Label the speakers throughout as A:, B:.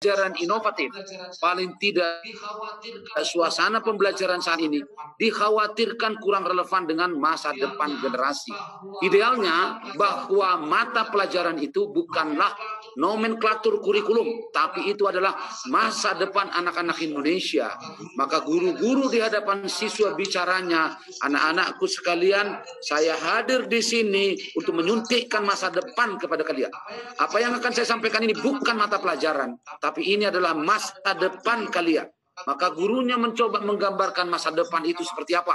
A: pembelajaran inovatif, paling tidak suasana pembelajaran saat ini dikhawatirkan kurang relevan dengan masa depan generasi. Idealnya bahwa mata pelajaran itu bukanlah nomenklatur kurikulum, tapi itu adalah masa depan anak-anak Indonesia. Maka guru-guru di hadapan siswa bicaranya, anak-anakku sekalian, saya hadir di sini untuk menyuntikkan masa depan kepada kalian. Apa yang akan saya sampaikan ini bukan mata pelajaran, tapi ini adalah masa depan kalian. Maka gurunya mencoba menggambarkan masa depan itu seperti apa.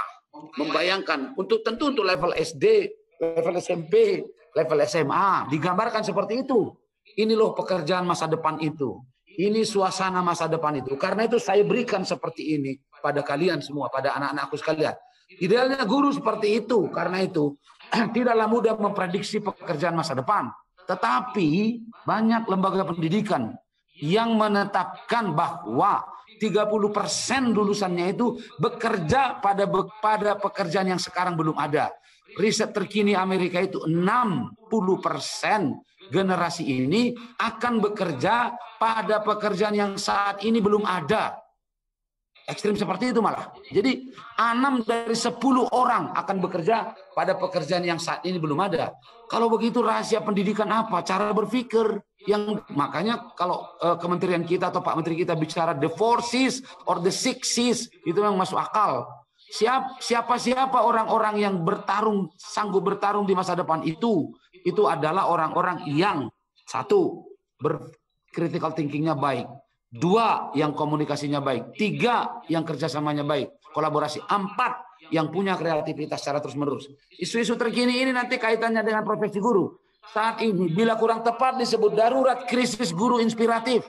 A: Membayangkan, tentu untuk level SD, level SMP, level SMA, digambarkan seperti itu. Ini loh pekerjaan masa depan itu. Ini suasana masa depan itu. Karena itu saya berikan seperti ini pada kalian semua, pada anak-anakku sekalian. Idealnya guru seperti itu. Karena itu tidaklah mudah memprediksi pekerjaan masa depan. Tetapi banyak lembaga pendidikan yang menetapkan bahwa 30% lulusannya itu bekerja pada pekerjaan yang sekarang belum ada. Riset terkini Amerika itu 60% generasi ini akan bekerja pada pekerjaan yang saat ini belum ada. Ekstrim seperti itu malah. Jadi 6 dari 10 orang akan bekerja pada pekerjaan yang saat ini belum ada. Kalau begitu rahasia pendidikan apa? Cara berpikir. Makanya kalau kementerian kita atau Pak Menteri kita bicara the four C's or the six C's, itu memang masuk akal. Siapa orang-orang yang sanggup bertarung di masa depan itu adalah orang-orang yang satu, critical thinkingnya baik, 2, yang komunikasinya baik, 3, yang kerjasamanya baik, kolaborasi, 4, yang punya kreativitas secara terus-menerus. Isu-isu terkini ini nanti kaitannya dengan profesi guru. Saat ini bila kurang tepat disebut darurat krisis guru inspiratif.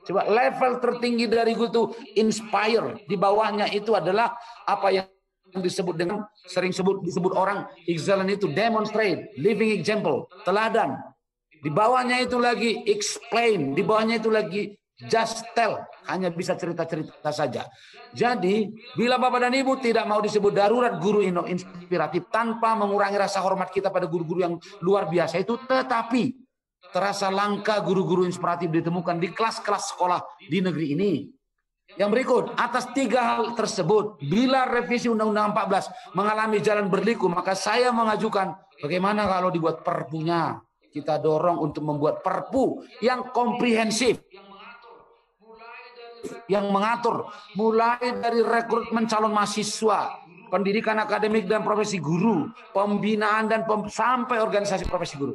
A: Coba level tertinggi dari guru itu inspire, di bawahnya itu adalah apa yang disebut dengan disebut orang excellent itu demonstrate, living example, teladan. Di bawahnya itu lagi explain, di bawahnya itu lagi just tell, hanya bisa cerita-cerita saja. Jadi, bila Bapak dan Ibu tidak mau disebut darurat guru inspiratif tanpa mengurangi rasa hormat kita pada guru-guru yang luar biasa itu, tetapi terasa langka guru-guru inspiratif ditemukan di kelas-kelas sekolah di negeri ini. Yang berikut, atas 3 hal tersebut, bila revisi Undang-Undang 14 mengalami jalan berliku, maka saya mengajukan bagaimana kalau dibuat perpunya. Kita dorong untuk membuat perpu yang komprehensif, yang mengatur mulai dari rekrutmen calon mahasiswa, pendidikan akademik dan profesi guru, pembinaan dan sampai organisasi profesi guru.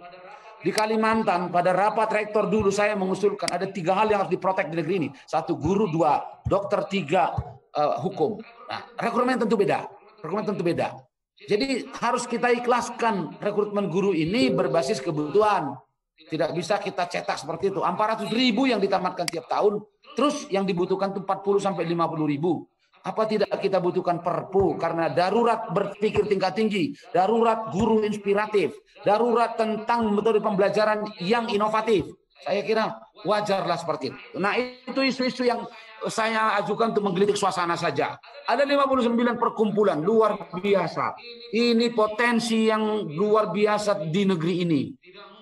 A: Di Kalimantan pada rapat rektor dulu saya mengusulkan ada 3 hal yang harus diprotek di negeri ini. 1 guru, 2 dokter, 3 hukum. Nah, rekrutmen tentu beda. Jadi harus kita ikhlaskan rekrutmen guru ini berbasis kebutuhan. Tidak bisa kita cetak seperti itu. 400.000 yang ditamatkan tiap tahun, terus yang dibutuhkan itu 40 sampai 50.000. Apa tidak kita butuhkan perpu karena darurat berpikir tingkat tinggi, darurat guru inspiratif, darurat tentang metode pembelajaran yang inovatif. Saya kira wajarlah seperti itu. Nah, itu isu-isu yang saya ajukan untuk menggelitik suasana saja. Ada 59 perkumpulan luar biasa. Ini potensi yang luar biasa di negeri ini.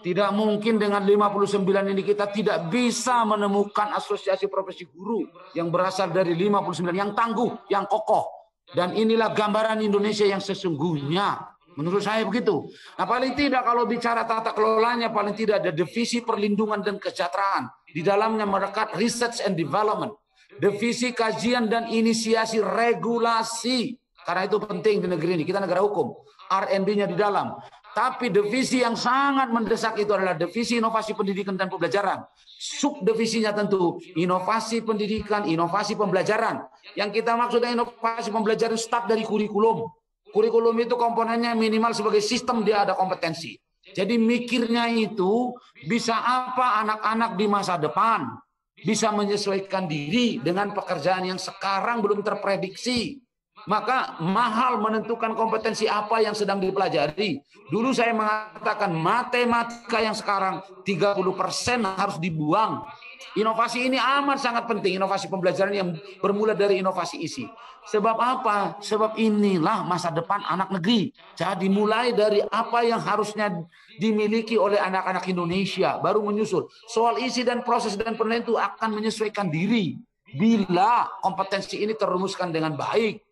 A: Tidak mungkin dengan 59 ini kita tidak bisa menemukan asosiasi profesi guru yang berasal dari 59 yang tangguh, yang kokoh. Dan inilah gambaran Indonesia yang sesungguhnya. Menurut saya begitu. Nah, paling tidak kalau bicara tata kelolanya, paling tidak ada divisi perlindungan dan kesejahteraan. Di dalamnya merekat research and development. Divisi kajian dan inisiasi regulasi. Karena itu penting di negeri ini. Kita negara hukum. R&D-nya di dalam. Tapi divisi yang sangat mendesak itu adalah divisi inovasi pendidikan dan pembelajaran. Subdivisinya tentu inovasi pendidikan, inovasi pembelajaran. Yang kita maksud dengan inovasi pembelajaran start dari kurikulum. Kurikulum itu komponennya minimal sebagai sistem dia ada kompetensi. Jadi mikirnya itu bisa apa anak-anak di masa depan. Bisa menyesuaikan diri dengan pekerjaan yang sekarang belum terprediksi. Maka mahal menentukan kompetensi apa yang sedang dipelajari. Dulu saya mengatakan matematika yang sekarang 30% harus dibuang. Inovasi ini amat sangat penting, inovasi pembelajaran yang bermula dari inovasi isi. Sebab apa? Sebab inilah masa depan anak negeri. Jadi mulai dari apa yang harusnya dimiliki oleh anak-anak Indonesia, baru menyusul. Soal isi dan proses dan penilaian itu akan menyesuaikan diri bila kompetensi ini terumuskan dengan baik.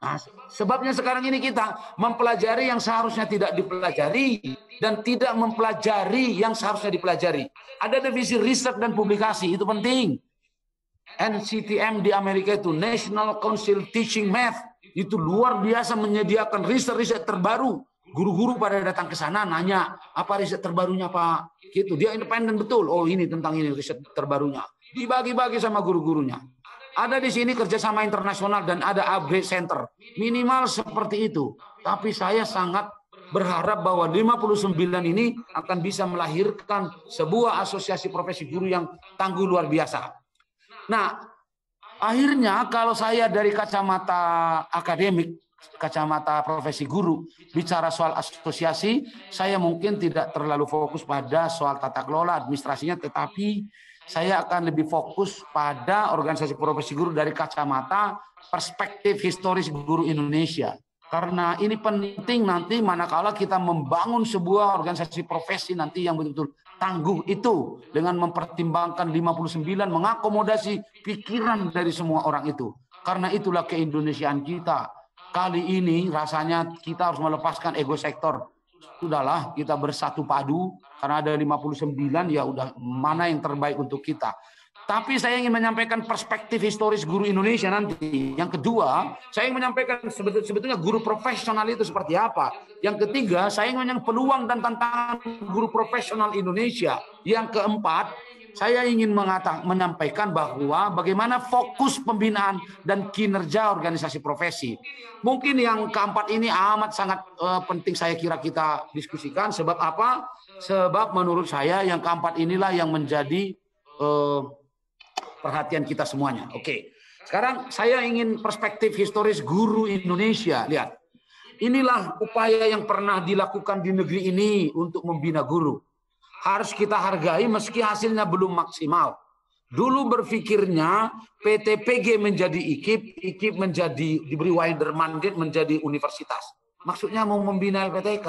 A: Nah, sebabnya sekarang ini kita mempelajari yang seharusnya tidak dipelajari dan tidak mempelajari yang seharusnya dipelajari. Ada divisi riset dan publikasi, itu penting. NCTM di Amerika itu, National Council Teaching Math, itu luar biasa menyediakan riset-riset terbaru. Guru-guru pada datang ke sana nanya, apa riset terbarunya Pak? Gitu, dia independen betul. Oh ini tentang ini riset terbarunya. Dibagi-bagi sama guru-gurunya. Ada di sini kerjasama internasional dan ada upgrade center. Minimal seperti itu. Tapi saya sangat berharap bahwa 59 ini akan bisa melahirkan sebuah asosiasi profesi guru yang tangguh luar biasa. Nah, akhirnya kalau saya dari kacamata akademik, kacamata profesi guru, bicara soal asosiasi, saya mungkin tidak terlalu fokus pada soal tata kelola administrasinya, tetapi saya akan lebih fokus pada organisasi profesi guru dari kacamata perspektif historis guru Indonesia. Karena ini penting nanti manakala kita membangun sebuah organisasi profesi nanti yang betul-betul tangguh itu dengan mempertimbangkan 59 mengakomodasi pikiran dari semua orang itu. Karena itulah keindonesiaan kita. Kali ini rasanya kita harus melepaskan ego sektor. Sudahlah kita bersatu padu karena ada 59 ya udah mana yang terbaik untuk kita. Tapi saya ingin menyampaikan perspektif historis guru Indonesia nanti. Yang kedua, saya ingin menyampaikan sebetulnya guru profesional itu seperti apa. Yang ketiga, saya ingin menyampaikan peluang dan tantangan guru profesional Indonesia. Yang keempat, saya ingin menyampaikan bahwa bagaimana fokus pembinaan dan kinerja organisasi profesi. Mungkin yang keempat ini amat sangat penting saya kira kita diskusikan. Sebab apa? Sebab menurut saya yang keempat inilah yang menjadi perhatian kita semuanya. Oke. Sekarang saya ingin perspektif historis guru Indonesia. Lihat. Inilah upaya yang pernah dilakukan di negeri ini untuk membina guru. Harus kita hargai meski hasilnya belum maksimal. Dulu berpikirnya PTPG menjadi IKIP menjadi diberi wider mandate menjadi universitas. Maksudnya mau membina LPTK.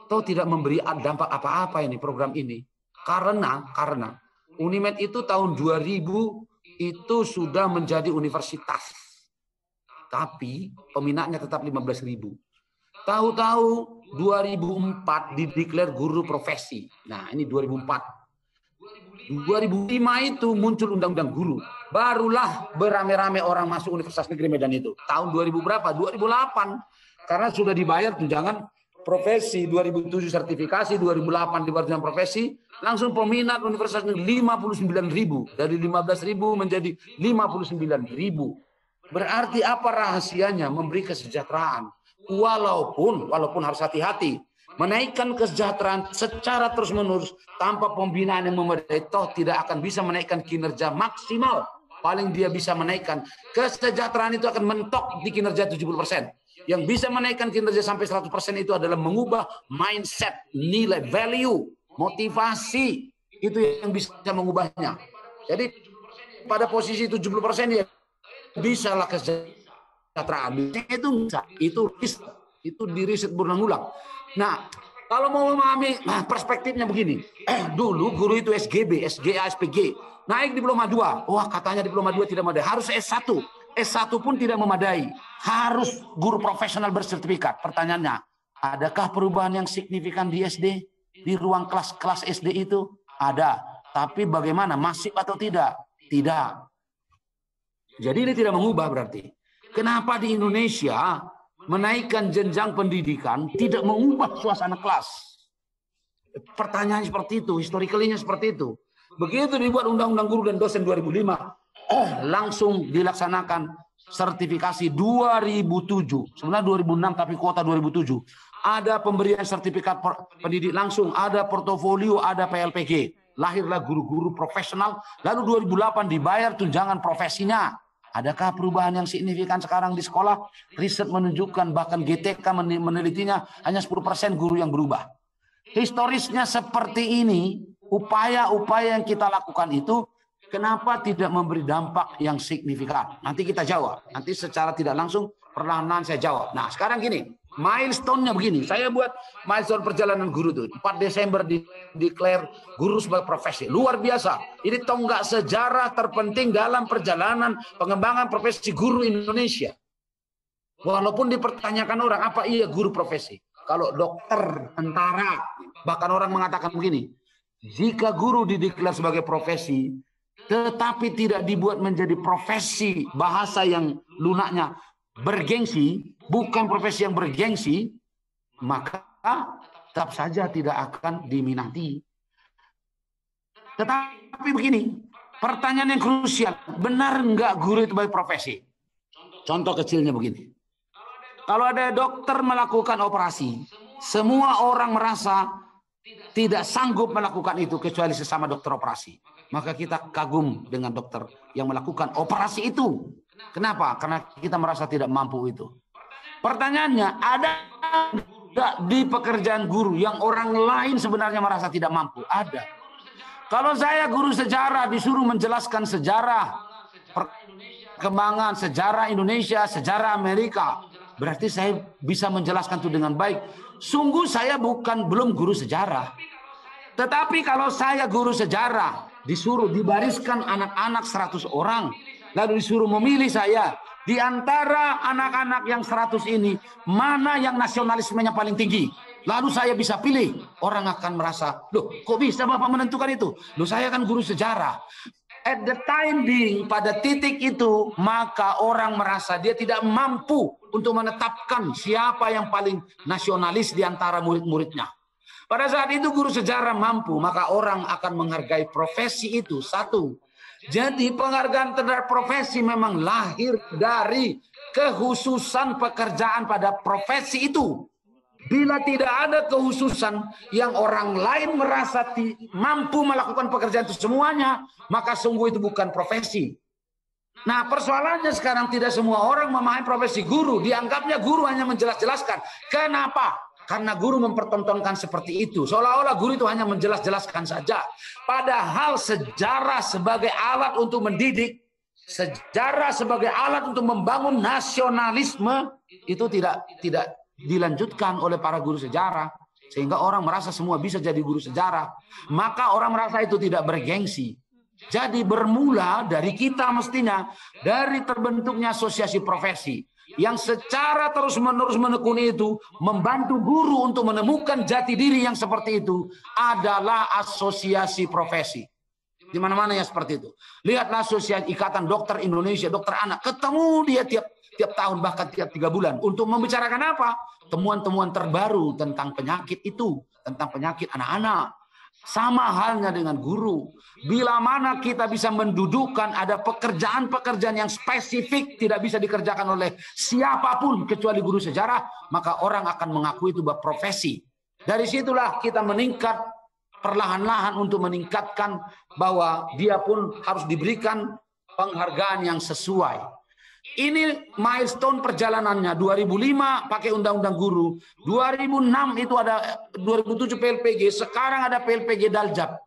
A: Atau tidak memberi dampak apa-apa ini program ini. Karena Unimed itu tahun 2000 itu sudah menjadi universitas. Tapi peminatnya tetap 15.000. Tahu-tahu 2004 dideklar guru profesi. Nah, ini 2004. 2005 itu muncul undang-undang guru. Barulah beramai-ramai orang masuk Universitas Negeri Medan itu. Tahun 2000 berapa? 2008. Karena sudah dibayar tunjangan profesi, 2007 sertifikasi, 2008 dibayar tunjangan profesi, langsung peminat Universitas Negeri 59.000. Dari 15.000 menjadi 59.000. Berarti apa rahasianya? Memberi kesejahteraan. Walaupun harus hati-hati, menaikkan kesejahteraan secara terus-menerus tanpa pembinaan yang memadai toh tidak akan bisa menaikkan kinerja maksimal. Paling dia bisa menaikkan kesejahteraan itu akan mentok di kinerja 70%. Yang bisa menaikkan kinerja sampai 100% itu adalah mengubah mindset, nilai, value, motivasi. Itu yang bisa mengubahnya. Jadi pada posisi 70% dia bisa lah kesejahteraan. Itu di riset berulang-ulang. Nah, kalau mau memahami perspektifnya begini. Dulu guru itu SGB, SGA, SPG. Naik diploma 2. Wah, katanya diploma 2 tidak memadai. Harus S1. S1 pun tidak memadai. Harus guru profesional bersertifikat. Pertanyaannya, adakah perubahan yang signifikan di SD? Di ruang kelas-kelas SD itu? Ada. Tapi bagaimana? Masif atau tidak? Tidak. Jadi ini tidak mengubah berarti. Kenapa di Indonesia menaikkan jenjang pendidikan tidak mengubah suasana kelas? Pertanyaan seperti itu, historically-nya seperti itu. Begitu dibuat Undang-Undang Guru dan Dosen 2005, langsung dilaksanakan sertifikasi 2007. Sebenarnya 2006 tapi kuota 2007. Ada pemberian sertifikat pendidik langsung, ada portofolio, ada PLPG. Lahirlah guru-guru profesional, lalu 2008 dibayar tunjangan profesinya. Adakah perubahan yang signifikan sekarang di sekolah? Riset menunjukkan bahkan GTK menelitinya hanya 10% guru yang berubah. Historisnya seperti ini, upaya-upaya yang kita lakukan itu kenapa tidak memberi dampak yang signifikan? Nanti kita jawab. Nanti secara tidak langsung perlahan-lahan saya jawab. Nah, sekarang gini, milestone-nya begini. Saya buat milestone perjalanan guru itu 4 Desember declare guru sebagai profesi. Luar biasa. Ini tonggak sejarah terpenting dalam perjalanan pengembangan profesi guru Indonesia. Walaupun dipertanyakan orang, apa iya guru profesi? Kalau dokter, tentara, bahkan orang mengatakan begini, jika guru dideklar sebagai profesi, tetapi tidak dibuat menjadi profesi bahasa yang lunaknya bergengsi, bukan profesi yang bergengsi, maka tetap saja tidak akan diminati. Tetapi begini, pertanyaan yang krusial, benar enggak guru itu sebagai profesi? Contoh kecilnya begini. Kalau ada dokter melakukan operasi, semua orang merasa tidak sanggup melakukan itu kecuali sesama dokter operasi. Maka kita kagum dengan dokter yang melakukan operasi itu. Kenapa? Karena kita merasa tidak mampu itu. Pertanyaannya, ada enggak di pekerjaan guru yang orang lain sebenarnya merasa tidak mampu? Ada. Kalau saya guru sejarah disuruh menjelaskan sejarah perkembangan sejarah Indonesia, sejarah Amerika, berarti saya bisa menjelaskan itu dengan baik. Sungguh saya belum guru sejarah. Tetapi kalau saya guru sejarah, disuruh dibariskan anak-anak 100 orang, lalu disuruh memilih saya, di antara anak-anak yang 100 ini, mana yang nasionalismenya paling tinggi? Lalu saya bisa pilih. Orang akan merasa, loh kok bisa Bapak menentukan itu? Loh saya kan guru sejarah. At the time being, pada titik itu, maka orang merasa dia tidak mampu untuk menetapkan siapa yang paling nasionalis di antara murid-muridnya. Pada saat itu guru sejarah mampu, maka orang akan menghargai profesi itu. Satu. Jadi penghargaan terhadap profesi memang lahir dari kekhususan pekerjaan pada profesi itu. Bila tidak ada kehususan yang orang lain merasa mampu melakukan pekerjaan itu semuanya, maka sungguh itu bukan profesi. Nah, persoalannya sekarang tidak semua orang memahami profesi guru. Dianggapnya guru hanya menjelaskan. Kenapa? Karena guru mempertontonkan seperti itu. Seolah-olah guru itu hanya menjelaskan saja. Padahal sejarah sebagai alat untuk mendidik, sejarah sebagai alat untuk membangun nasionalisme, itu tidak dilanjutkan oleh para guru sejarah, sehingga orang merasa semua bisa jadi guru sejarah. Maka orang merasa itu tidak bergengsi. Jadi bermula dari kita mestinya, dari terbentuknya asosiasi profesi yang secara terus-menerus menekuni itu, membantu guru untuk menemukan jati diri yang seperti itu adalah asosiasi profesi. Di mana-mana ya seperti itu. Lihatlah asosiasi Ikatan Dokter Indonesia, dokter anak, ketemu dia tiap tahun, bahkan tiap 3 bulan. Untuk membicarakan apa? Temuan-temuan terbaru tentang penyakit itu, tentang penyakit anak-anak. Sama halnya dengan guru. Bila mana kita bisa mendudukkan ada pekerjaan-pekerjaan yang spesifik tidak bisa dikerjakan oleh siapapun kecuali guru sejarah, maka orang akan mengakui itu sebuah profesi. Dari situlah kita meningkat perlahan-lahan untuk meningkatkan bahwa dia pun harus diberikan penghargaan yang sesuai. Ini milestone perjalanannya. 2005 pakai undang-undang guru, 2006 itu ada 2007 PLPG, sekarang ada PLPG Daljab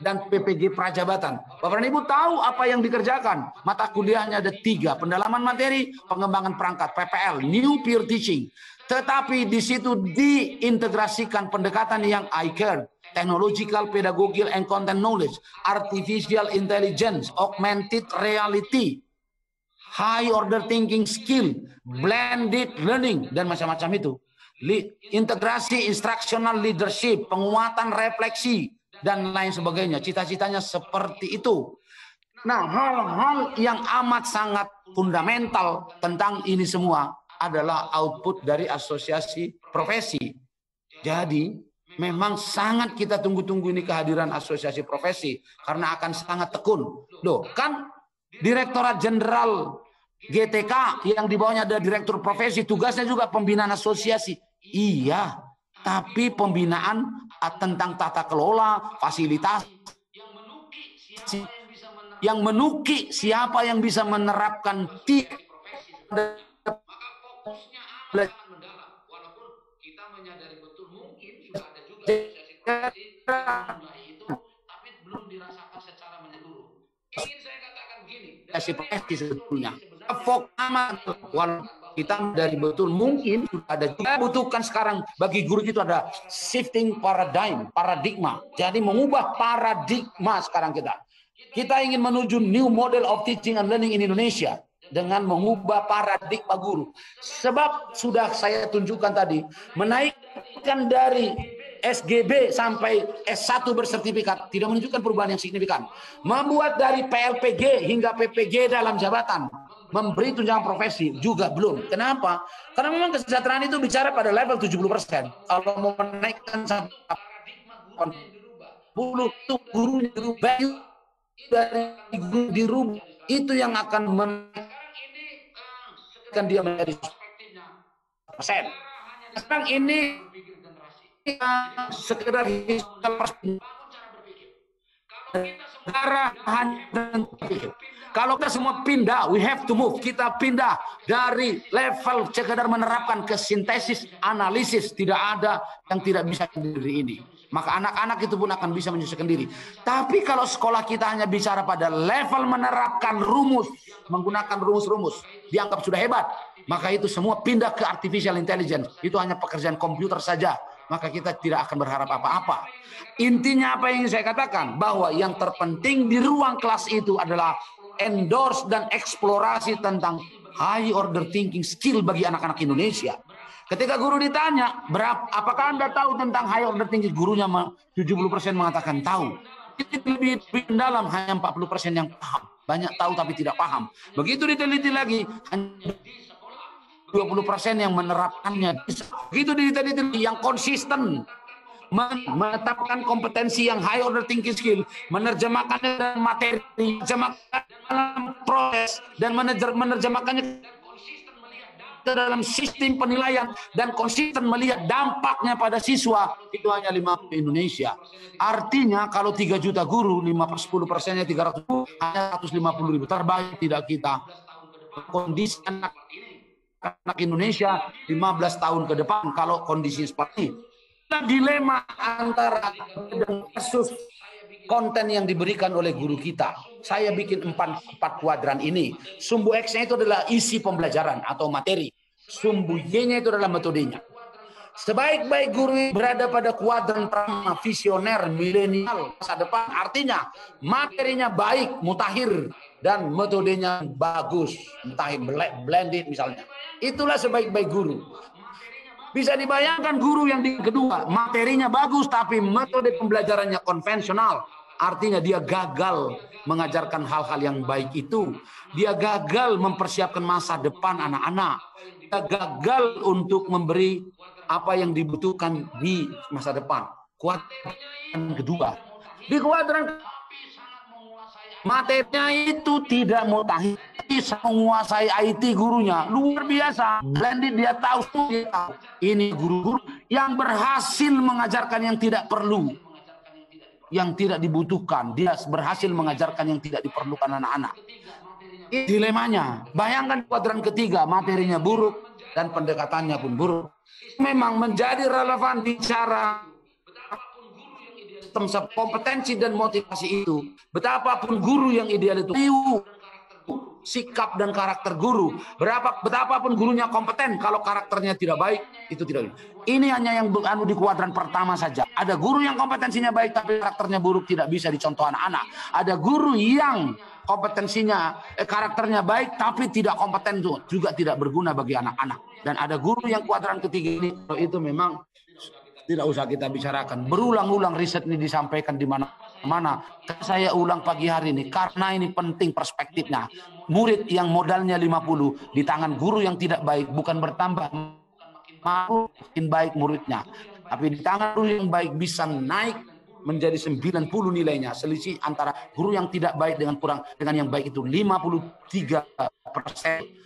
A: dan PPG Prajabatan. Bapak dan Ibu tahu apa yang dikerjakan? Mata kuliahnya ada 3, pendalaman materi, pengembangan perangkat, PPL, New Peer Teaching. Tetapi di situ diintegrasikan pendekatan yang I-Care, technological, pedagogical, and content knowledge, artificial intelligence, augmented reality, high order thinking skill, blended learning, dan macam-macam itu. Integrasi instructional leadership, penguatan refleksi, dan lain sebagainya. Cita-citanya seperti itu. Nah, hal-hal yang amat sangat fundamental tentang ini semua adalah output dari asosiasi profesi. Jadi, memang sangat kita tunggu-tunggu ini kehadiran asosiasi profesi, karena akan sangat tekun. Loh, kan Direktorat Jenderal GTK yang di bawahnya ada direktur profesi, tugasnya juga pembinaan asosiasi. Iya, tapi pembinaan tentang tata kelola, fasilitas, yang menuki siapa yang bisa menerapkan PSI sebetulnya. Fokus kita dari betul mungkin sudah ada. Kita butuhkan sekarang bagi guru itu ada shifting paradigma. Jadi mengubah paradigma sekarang kita ingin menuju new model of teaching and learning in Indonesia dengan mengubah paradigma guru. Sebab sudah saya tunjukkan tadi, menaikkan dari SGB sampai S1 bersertifikat tidak menunjukkan perubahan yang signifikan. Membuat dari PLPG hingga PPG dalam jabatan, memberi tunjangan profesi juga belum. Kenapa? Karena memang kesejahteraan itu bicara pada level 70%. Kalau mau menaikkan sampai 80 itu gurunya dirubah, dari guru dirubah, itu yang akan menaikkan dia menjadi persen. Sekarang ini sekedar kalau kita semua pindah, we have to move. Kita pindah dari level sekedar menerapkan ke sintesis, analisis. Tidak ada yang tidak bisa sendiri ini. Maka anak-anak itu pun akan bisa menyelesaikan diri. Tapi kalau sekolah kita hanya bicara pada level menerapkan rumus, menggunakan rumus-rumus, dianggap sudah hebat. Maka itu semua pindah ke artificial intelligence. Itu hanya pekerjaan komputer saja. Maka kita tidak akan berharap apa-apa. Intinya apa yang saya katakan? Bahwa yang terpenting di ruang kelas itu adalah endorse dan eksplorasi tentang high order thinking skill bagi anak-anak Indonesia. Ketika guru ditanya, apakah Anda tahu tentang high order thinking? Gurunya 70% mengatakan tahu. Itu lebih dalam, hanya 40% yang paham. Banyak tahu tapi tidak paham. Begitu diteliti lagi, hanya 20% yang menerapkannya. Begitu diteliti yang konsisten, menetapkan kompetensi yang high order thinking skill, menerjemahkannya dalam materi, menerjemahkan dalam proses, dan menerjemahkannya dalam sistem penilaian, dan konsisten melihat dampaknya pada siswa, itu hanya 5 Indonesia. Artinya kalau 3 juta guru, 10%-nya 300 hanya 150.000. Terbaik tidak kita. Kondisi anak Indonesia 15 tahun ke depan kalau kondisi seperti ini. Dilema antara kasus konten yang diberikan oleh guru kita. Saya bikin 4 kuadran ini. Sumbu X-nya itu adalah isi pembelajaran atau materi. Sumbu Y-nya itu adalah metodenya. Sebaik-baik guru berada pada kuadran pertama, visioner, milenial, masa depan. Artinya materinya baik, mutakhir, dan metodenya bagus, mutakhir, blended misalnya. Itulah sebaik-baik guru. Bisa dibayangkan guru yang di kedua, materinya bagus tapi metode pembelajarannya konvensional. Artinya dia gagal mengajarkan hal-hal yang baik itu. Dia gagal mempersiapkan masa depan anak-anak. Dia gagal untuk memberi apa yang dibutuhkan di masa depan. Kuadran kedua. Di kuadran materinya itu tidak mutakhir, menguasai IT gurunya luar biasa, blended, dia tahu. Ini guru-guru yang berhasil mengajarkan yang tidak perlu, yang tidak dibutuhkan. Dia berhasil mengajarkan yang tidak diperlukan anak-anak. Ini dilemanya. Bayangkan kuadran ketiga, materinya buruk dan pendekatannya pun buruk. Memang menjadi relevan bicara kompetensi dan motivasi itu. Betapapun guru yang ideal itu, sikap dan karakter guru. Betapapun gurunya kompeten, kalau karakternya tidak baik, itu tidak. Ini hanya yang di kuadran pertama saja. Ada guru yang kompetensinya baik tapi karakternya buruk, tidak bisa dicontoh anak-anak. Ada guru yang kompetensinya, karakternya baik tapi tidak kompeten, juga tidak berguna bagi anak-anak. Dan ada guru yang kuadran ketiga ini, itu memang tidak usah kita bicarakan. Berulang-ulang riset ini disampaikan di mana-mana. Saya ulang pagi hari ini karena ini penting perspektifnya. Murid yang modalnya 50 di tangan guru yang tidak baik bukan bertambah, makin baik muridnya. Tapi di tangan guru yang baik bisa naik menjadi 90 nilainya. Selisih antara guru yang tidak baik dengan yang baik itu 53%.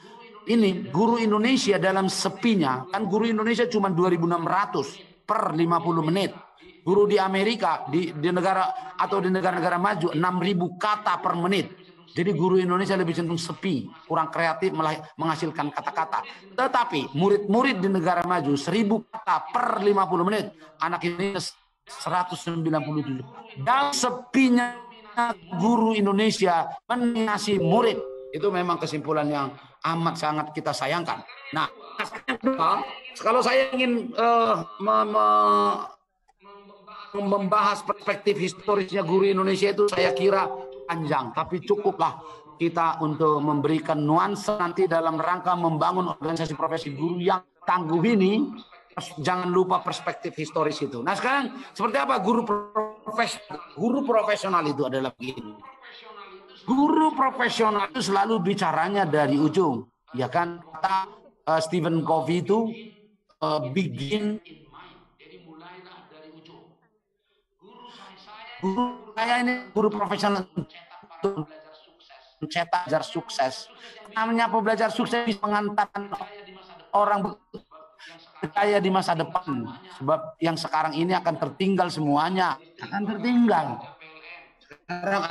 A: Ini guru Indonesia dalam sepinya, kan guru Indonesia cuma 2.600 per 50 menit. Guru di Amerika, di negara atau di negara-negara maju 6.000 kata per menit. Jadi guru Indonesia lebih cenderung sepi, kurang kreatif, menghasilkan kata-kata. Tetapi murid-murid di negara maju 1.000 kata per 50 menit. Anak ini 197. Dan sepinya guru Indonesia mengasih murid Itu memang kesimpulan yang amat sangat kita sayangkan. Nah, kalau saya ingin membahas perspektif historisnya guru Indonesia itu, saya kira panjang, tapi cukuplah kita untuk memberikan nuansa nanti dalam rangka membangun organisasi profesi guru yang tangguh ini. Jangan lupa perspektif historis itu. Nah, sekarang seperti apa guru profesional itu adalah begini. Guru profesional itu selalu bicaranya dari ujung, ya kan? Kata Stephen Covey itu begin. Guru saya ini guru profesional untuk mencetak pembelajar sukses. Namanya pembelajar sukses bisa mengantarkan orang percaya di masa depan, sebab yang sekarang ini akan tertinggal semuanya, akan tertinggal. Sekarang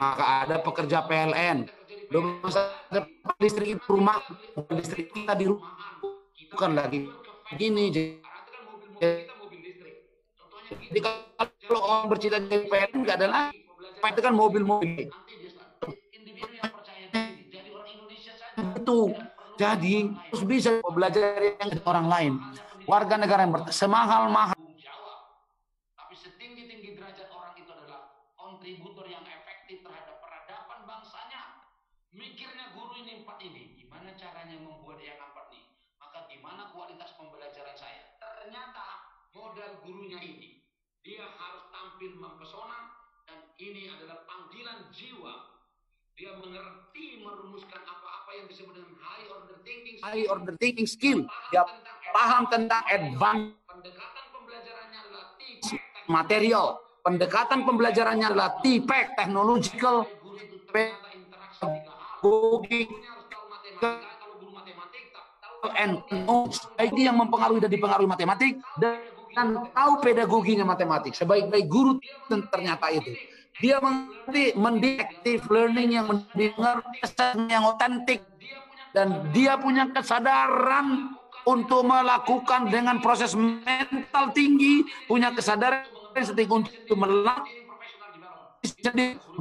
A: maka ada pekerja PLN, masa depan listrik itu rumah, listrik kita di rumah, bukan lagi begini. Jadi kalau orang bercita-cita PLN nggak ada lagi, itu kan mobil-mobil. Itu jadi terus bisa belajar yang orang lain, warga negara yang semahal-mahal, tapi setinggi-tinggi derajat orang itu adalah kontributor yang efektif terhadap peradaban bangsanya. Mikirnya guru ini 4 ini, gimana caranya membuat yang 4 ini, maka gimana kualitas pembelajaran saya. Ternyata modal gurunya ini, dia harus tampil mempesona, dan ini adalah panggilan jiwa. Dia mengerti merumuskan apa-apa yang disebut dengan high order thinking skill. Dia paham tentang advance. Pendekatan pembelajarannya adalah material. Pendekatan pembelajarannya adalah TPEC, technological, pedagogik, and itu yang mempengaruhi dan dipengaruhi matematik, dan tahu pedagoginya matematik. Sebaik-baik guru ternyata itu. Dia mendektif learning yang mendengar kesan yang otentik, dan dia punya kesadaran untuk melakukan dengan proses mental tinggi, punya kesadaran untuk melakukan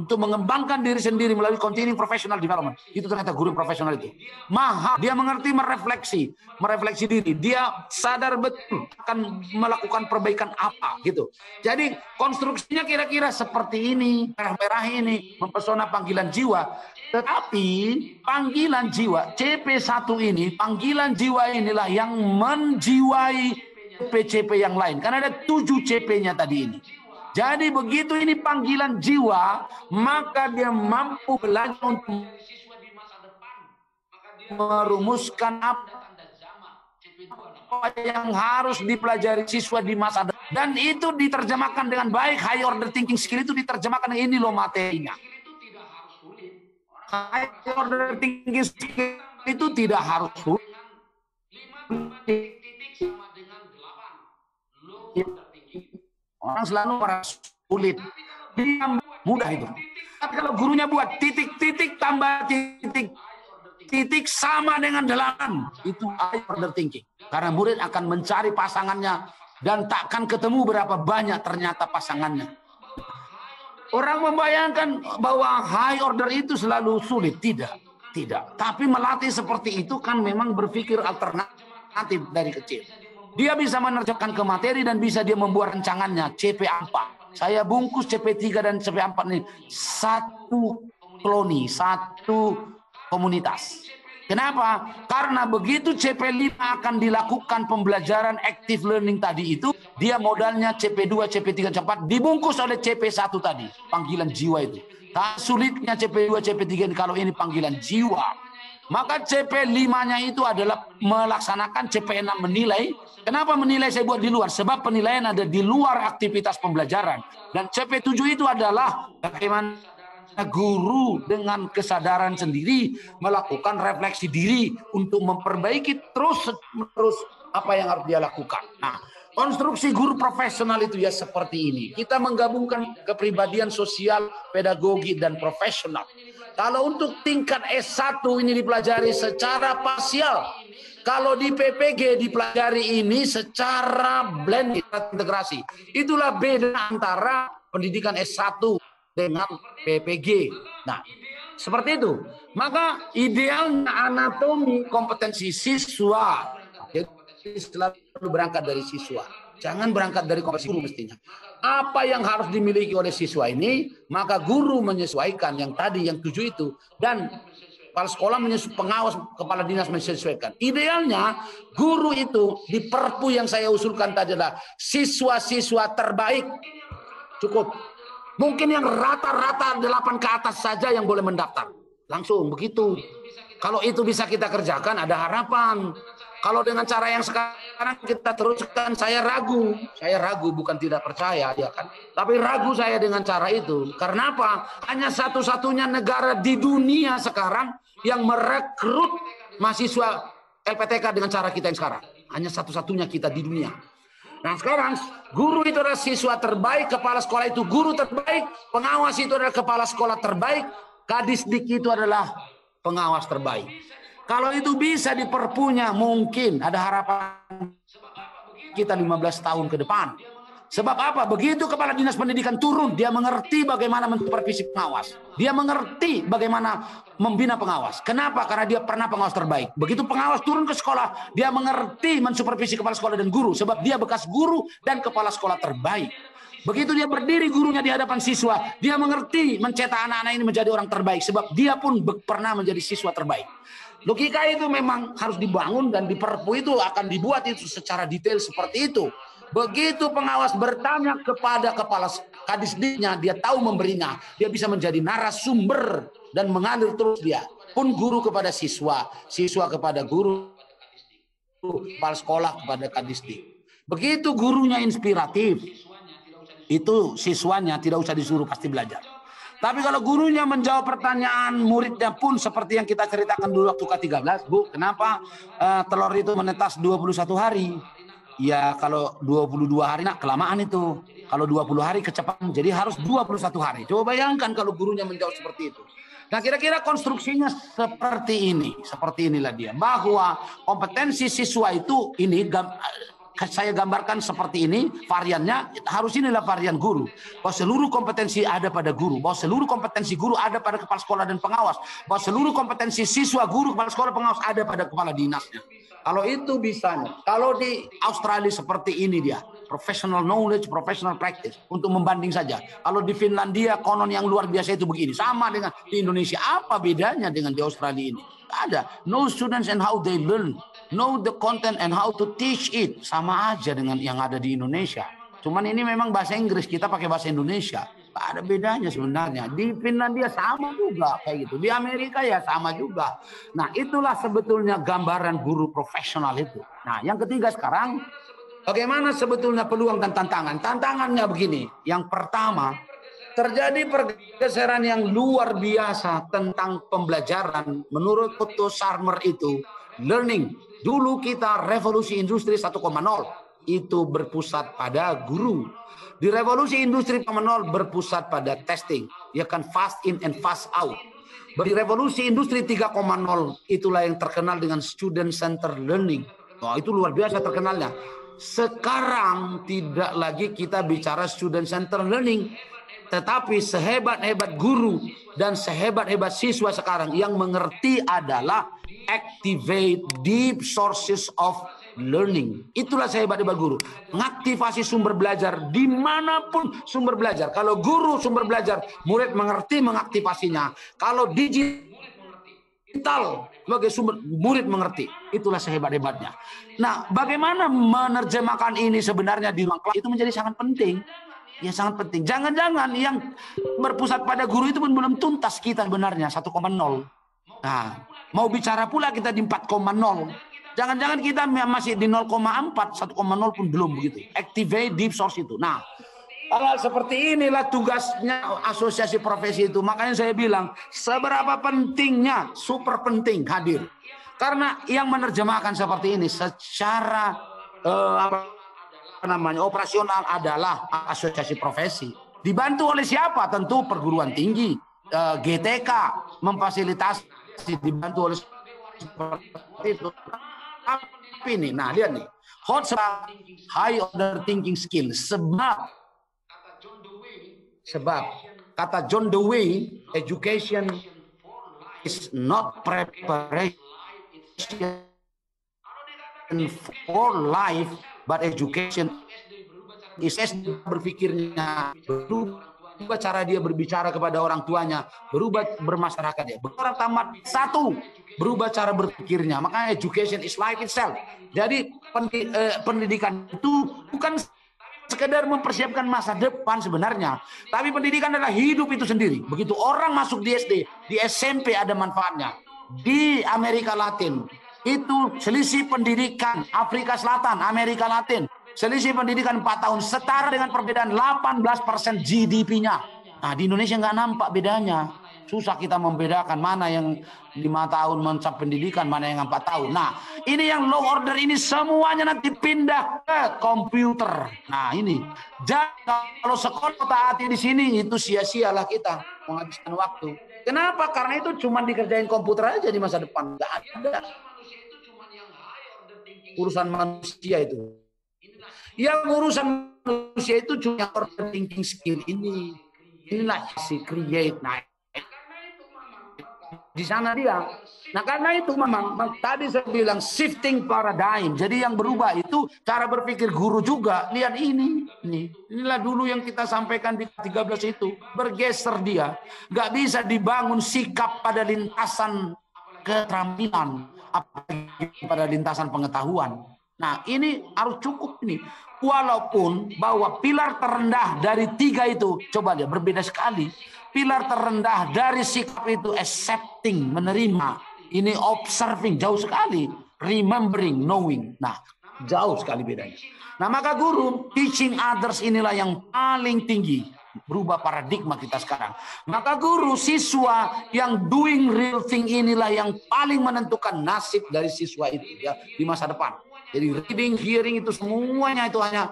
A: untuk mengembangkan diri sendiri melalui continuing professional development. Itu ternyata guru profesional itu. Dia mengerti merefleksi diri. Dia sadar betul akan melakukan perbaikan apa gitu. Jadi konstruksinya kira-kira seperti ini, merah-merah ini, mempesona panggilan jiwa. Tetapi panggilan jiwa CP1 ini, panggilan jiwa inilah yang menjiwai CP-CP yang lain. Karena ada 7 CP-nya tadi ini. Jadi begitu ini panggilan jiwa, maka dia mampu belajar untuk merumuskan apa yang harus dipelajari siswa di masa depan. Dan itu diterjemahkan dengan baik. High order thinking skill itu diterjemahkan, ini loh materinya. High order thinking skill itu tidak harus sulit. Orang selalu merasa sulit, dia mudah itu. Tapi kalau gurunya buat titik-titik tambah titik sama dengan 8, itu high order thinking. Karena murid akan mencari pasangannya dan takkan ketemu berapa banyak ternyata pasangannya. Orang membayangkan bahwa high order itu selalu sulit, tidak. Tapi melatih seperti itu kan memang berpikir alternatif dari kecil. Dia bisa menerjemahkan ke materi dan bisa dia membuat rancangannya. CP4. Saya bungkus CP3 dan CP4 ini satu koloni, satu komunitas. Kenapa? Karena begitu CP5 akan dilakukan pembelajaran active learning tadi itu, dia modalnya CP2, CP3, CP4 dibungkus oleh CP1 tadi, panggilan jiwa itu. Sulitnya CP2, CP3 kalau ini panggilan jiwa. Maka CP5-nya itu adalah melaksanakan CP6 menilai. Kenapa menilai saya buat di luar? Sebab penilaian ada di luar aktivitas pembelajaran. Dan CP7 itu adalah bagaimana guru dengan kesadaran sendiri melakukan refleksi diri untuk memperbaiki terus apa yang harus dia lakukan. Nah, konstruksi guru profesional itu ya seperti ini. Kita menggabungkan kepribadian sosial, pedagogi, dan profesional. Kalau untuk tingkat S1 ini dipelajari secara parsial. Kalau di PPG dipelajari ini secara blended, integrasi. Itulah beda antara pendidikan S1 dengan PPG. Nah, seperti itu. Maka idealnya anatomi kompetensi siswa. Jadi selalu berangkat dari siswa. Jangan berangkat dari kompetensi guru mestinya. Apa yang harus dimiliki oleh siswa ini, maka guru menyesuaikan yang tadi, yang 7 itu. Dan kepala sekolah pengawas kepala dinas menyesuaikan. Idealnya guru itu di perpu yang saya usulkan tadi adalah siswa-siswa terbaik. Cukup. Mungkin yang rata-rata 8 ke atas saja yang boleh mendaftar. Langsung begitu. Kalau itu bisa kita kerjakan, ada harapan. Kalau dengan cara yang sekarang kita teruskan, saya ragu. Saya ragu, bukan tidak percaya, ya kan. Tapi ragu saya dengan cara itu. Karena apa? Hanya satu-satunya negara di dunia sekarang yang merekrut mahasiswa LPTK dengan cara kita yang sekarang. Hanya satu-satunya kita di dunia. Nah sekarang guru itu adalah siswa terbaik, kepala sekolah itu guru terbaik, pengawas itu adalah kepala sekolah terbaik, Kadisdik itu adalah pengawas terbaik. Kalau itu bisa di perpunya, mungkin ada harapan kita 15 tahun ke depan. Sebab apa? Begitu kepala dinas pendidikan turun, dia mengerti bagaimana mensupervisi pengawas. Dia mengerti bagaimana membina pengawas. Kenapa? Karena dia pernah pengawas terbaik. Begitu pengawas turun ke sekolah, dia mengerti mensupervisi kepala sekolah dan guru. Sebab dia bekas guru dan kepala sekolah terbaik. Begitu dia berdiri gurunya di hadapan siswa, dia mengerti mencetak anak-anak ini menjadi orang terbaik. Sebab dia pun pernah menjadi siswa terbaik. Logika itu memang harus dibangun dan di perpu itu akan dibuat itu secara detail seperti itu. Begitu pengawas bertanya kepada kepala Kadisdiknya, dia tahu memberinya, dia bisa menjadi narasumber dan mengalir terus dia. Pun guru kepada siswa, siswa kepada guru, kepala sekolah kepada Kadisdik. Begitu gurunya inspiratif, itu siswanya tidak usah disuruh pasti belajar. Tapi kalau gurunya menjawab pertanyaan muridnya pun seperti yang kita ceritakan dulu waktu ke-13, Bu, kenapa telur itu menetas 21 hari? Ya kalau 22 hari nak kelamaan itu. Kalau 20 hari kecepatan, jadi harus 21 hari. Coba bayangkan kalau gurunya menjawab seperti itu. Nah kira-kira konstruksinya seperti ini. Seperti inilah dia. Bahwa kompetensi siswa itu ini saya gambarkan seperti ini, variannya harus inilah varian guru. Bahwa seluruh kompetensi ada pada guru, bahwa seluruh kompetensi guru ada pada kepala sekolah dan pengawas, bahwa seluruh kompetensi siswa, guru, kepala sekolah, pengawas ada pada kepala dinasnya. Kalau itu bisanya. Kalau di Australia seperti ini dia, professional knowledge, professional practice, untuk membanding saja. Kalau di Finlandia konon yang luar biasa itu begini, sama dengan di Indonesia. Apa bedanya dengan di Australia ini? Ada. Know students and how they learn. Know the content and how to teach it. Sama aja dengan yang ada di Indonesia. Cuman ini memang bahasa Inggris, kita pakai bahasa Indonesia. Gak ada bedanya sebenarnya. Di Finlandia sama juga kayak gitu. Di Amerika ya sama juga. Nah itulah sebetulnya gambaran guru profesional itu. Nah yang ketiga sekarang, bagaimana sebetulnya peluang dan tantangan? Tantangannya begini. Yang pertama, terjadi pergeseran yang luar biasa tentang pembelajaran. Menurut Otto Scharmer itu, learning. Dulu kita revolusi industri 1.0 itu berpusat pada guru. Di revolusi industri 1.0 berpusat pada testing. Ya kan fast in and fast out. Di revolusi industri 3.0 itulah yang terkenal dengan student center learning. Oh, itu luar biasa terkenalnya. Sekarang tidak lagi kita bicara student center learning. Tetapi sehebat-hebat guru dan sehebat-hebat siswa sekarang yang mengerti adalah activate deep sources of learning. Itulah sehebat-hebat guru. Mengaktifasi sumber belajar dimanapun sumber belajar. Kalau guru sumber belajar, murid mengerti mengaktifasinya. Kalau digital sebagai sumber, murid mengerti. Itulah sehebat-hebatnya. Nah, bagaimana menerjemahkan ini sebenarnya di ruang kelas itu menjadi sangat penting. Ya sangat penting. Jangan-jangan yang berpusat pada guru itu pun belum tuntas kita sebenarnya 1.0. Nah, mau bicara pula kita di 4.0. Jangan-jangan kita masih di 0,4, 1.0 pun belum begitu. Activate deep source itu. Nah, hal seperti inilah tugasnya asosiasi profesi itu. Makanya saya bilang, seberapa pentingnya, super penting hadir. Karena yang menerjemahkan seperti ini secara operasional adalah asosiasi profesi. Dibantu oleh siapa? Tentu perguruan tinggi, GTK memfasilitasi, dibantu oleh seperti itu. Tapi ini, nah lihat nih, hot high order thinking skill. Sebab Kata John Dewey, education is not preparation for life, but education is berpikirnya, berubah cara dia berbicara kepada orang tuanya, berubah bermasyarakat dia. Orang tamat satu, berubah cara berpikirnya. Makanya education is life itself. Jadi pendidikan itu bukan sekedar mempersiapkan masa depan sebenarnya, tapi pendidikan adalah hidup itu sendiri. Begitu orang masuk di SD, di SMP ada manfaatnya. Di Amerika Latin itu selisih pendidikan Afrika Selatan, Amerika Latin, selisih pendidikan 4 tahun setara dengan perbedaan 18% GDP-nya. Nah, di Indonesia nggak nampak bedanya. Susah kita membedakan mana yang 5 tahun mencap pendidikan, mana yang 4 tahun. Nah, ini yang low order ini semuanya nanti pindah ke komputer. Nah, ini. Jadi kalau sekolah taati di sini itu sia-sialah kita menghabiskan waktu. Kenapa? Karena itu cuma dikerjain komputer aja di masa depan. Nggak ada urusan manusia itu. Yang urusan manusia itu cuma order thinking skill ini. Inilah si create. Nah, di sana dia. Nah, karena itu memang tadi saya bilang shifting paradigm. Jadi yang berubah itu cara berpikir guru juga. Lihat ini. Inilah dulu yang kita sampaikan di 13 itu. Bergeser dia. Nggak bisa dibangun sikap pada lintasan keterampilan, apalagi pada lintasan pengetahuan. Nah, ini harus cukup ini. Walaupun bahwa pilar terendah dari 3 itu, coba lihat berbeda sekali. Pilar terendah dari sikap itu accepting, menerima. Ini observing, jauh sekali. Remembering, knowing. Nah, jauh sekali bedanya. Nah, maka guru teaching others inilah yang paling tinggi. Berubah paradigma kita sekarang. Maka guru, siswa yang doing real thing inilah yang paling menentukan nasib dari siswa itu ya di masa depan. Jadi reading, hearing itu semuanya itu hanya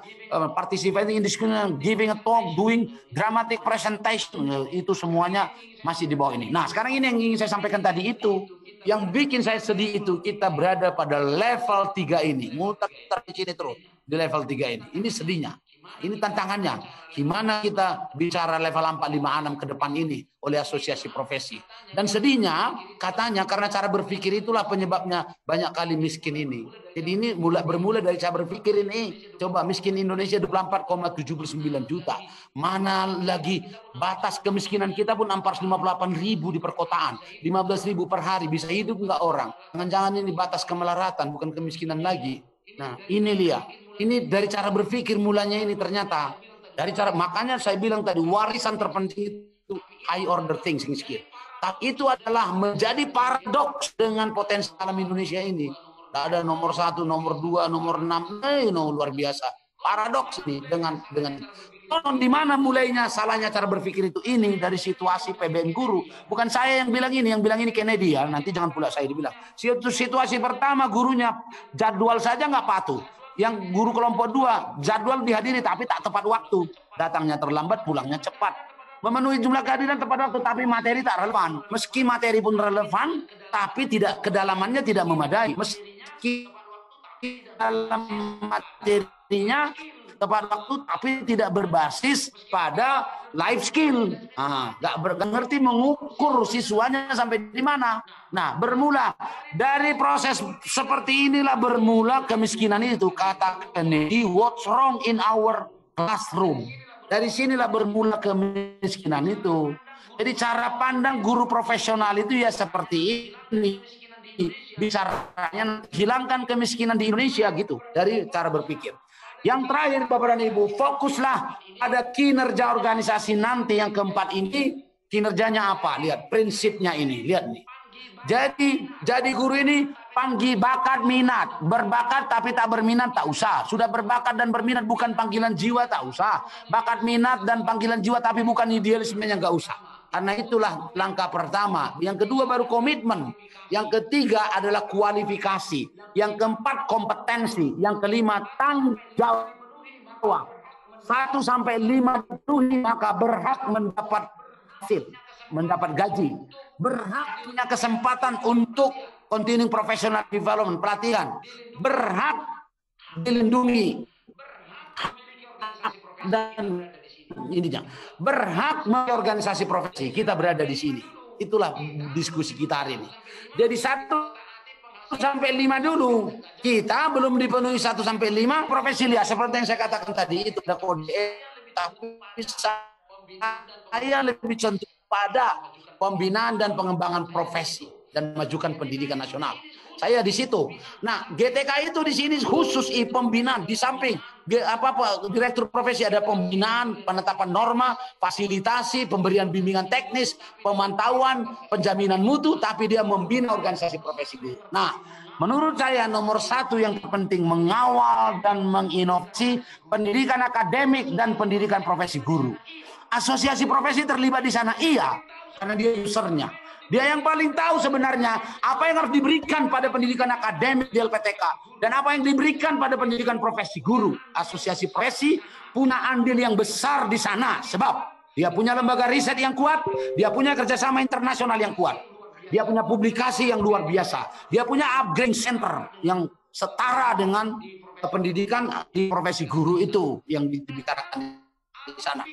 A: participating in discussion, giving a talk, doing dramatic presentation, itu semuanya masih di bawah ini. Nah, sekarang ini yang ingin saya sampaikan tadi itu, yang bikin saya sedih itu kita berada pada level 3 ini, muter di sini terus di level 3 ini. Ini sedihnya. Ini tantangannya. Gimana kita bicara level 4, 5, 6 ke depan ini oleh asosiasi profesi. Dan sedihnya katanya karena cara berpikir itulah penyebabnya banyak kali miskin ini. Jadi ini bermula dari cara berpikir ini. Coba miskin Indonesia 24,79 juta. Mana lagi batas kemiskinan kita pun 458.000 di perkotaan. 15.000 per hari. Bisa hidup nggak orang? Jangan-jangan ini batas kemelaratan, bukan kemiskinan lagi. Nah, ini lihat. Ini dari cara berpikir mulanya ini ternyata. Dari cara, makanya saya bilang tadi warisan terpenting itu high order thinking skill. Tapi itu adalah menjadi paradoks dengan potensi alam Indonesia ini. Tidak ada nomor 1, nomor 2, nomor 6. Luar biasa. Paradoks ini dengan di mana mulainya salahnya cara berpikir itu ini dari situasi PBN guru. Bukan saya yang bilang ini Kennedy ya. Nanti jangan pula saya dibilang. Situasi pertama gurunya jadwal saja nggak patuh. Yang guru kelompok 2 jadwal dihadiri tapi tak tepat waktu. Datangnya terlambat, pulangnya cepat. Memenuhi jumlah kehadiran tepat waktu tapi materi tak relevan. Meski materi pun relevan tapi tidak kedalamannya tidak memadai. Meski dalam materinya tepat waktu tapi tidak berbasis pada life skill. Nggak ngerti mengukur siswanya sampai di mana. Nah, bermula dari proses seperti inilah bermula kemiskinan itu. Kata Kennedy, what's wrong in our classroom? Dari sinilah bermula kemiskinan itu. Jadi cara pandang guru profesional itu ya seperti ini. Bicaranya hilangkan kemiskinan di Indonesia gitu dari cara berpikir. Yang terakhir Bapak dan Ibu, fokuslah pada kinerja organisasi nanti yang keempat ini. Kinerjanya apa? Lihat prinsipnya ini, lihat nih. Jadi guru ini panggil bakat minat, berbakat tapi tak berminat tak usah. Sudah berbakat dan berminat bukan panggilan jiwa tak usah. Bakat minat dan panggilan jiwa tapi bukan idealismenya nggak usah. Karena itulah langkah pertama. Yang kedua baru komitmen. Yang ketiga adalah kualifikasi. Yang keempat kompetensi. Yang kelima tanggung jawab. 1 sampai 5 penuhi maka berhak mendapat hasil, mendapat gaji. Berhak punya kesempatan untuk continuing professional development, pelatihan. Berhak dilindungi. Dan intinya berhak organisasi profesi. Kita berada di sini. Itulah diskusi kita hari ini. Jadi 1-5 dulu. Kita belum dipenuhi 1-5 profesi lihat seperti yang saya katakan tadi itu ada kode, tapi saya lebih cenderung pada pembinaan dan pengembangan profesi dan memajukan pendidikan nasional. Saya di situ. Nah, GTK itu di sini khusus pembinaan di samping direktur profesi ada pembinaan, penetapan norma, fasilitasi, pemberian bimbingan teknis, pemantauan, penjaminan mutu, tapi dia membina organisasi profesi guru. Nah, menurut saya nomor 1 yang terpenting mengawal dan menginovasi pendidikan akademik dan pendidikan profesi guru. Asosiasi profesi terlibat di sana, iya, karena dia usernya. Dia yang paling tahu sebenarnya apa yang harus diberikan pada pendidikan akademik di LPTK dan apa yang diberikan pada pendidikan profesi guru. Asosiasi profesi punya andil yang besar di sana sebab dia punya lembaga riset yang kuat, dia punya kerjasama internasional yang kuat, dia punya publikasi yang luar biasa, dia punya upgrading center yang setara dengan pendidikan di profesi guru itu yang dibicarakan di sana.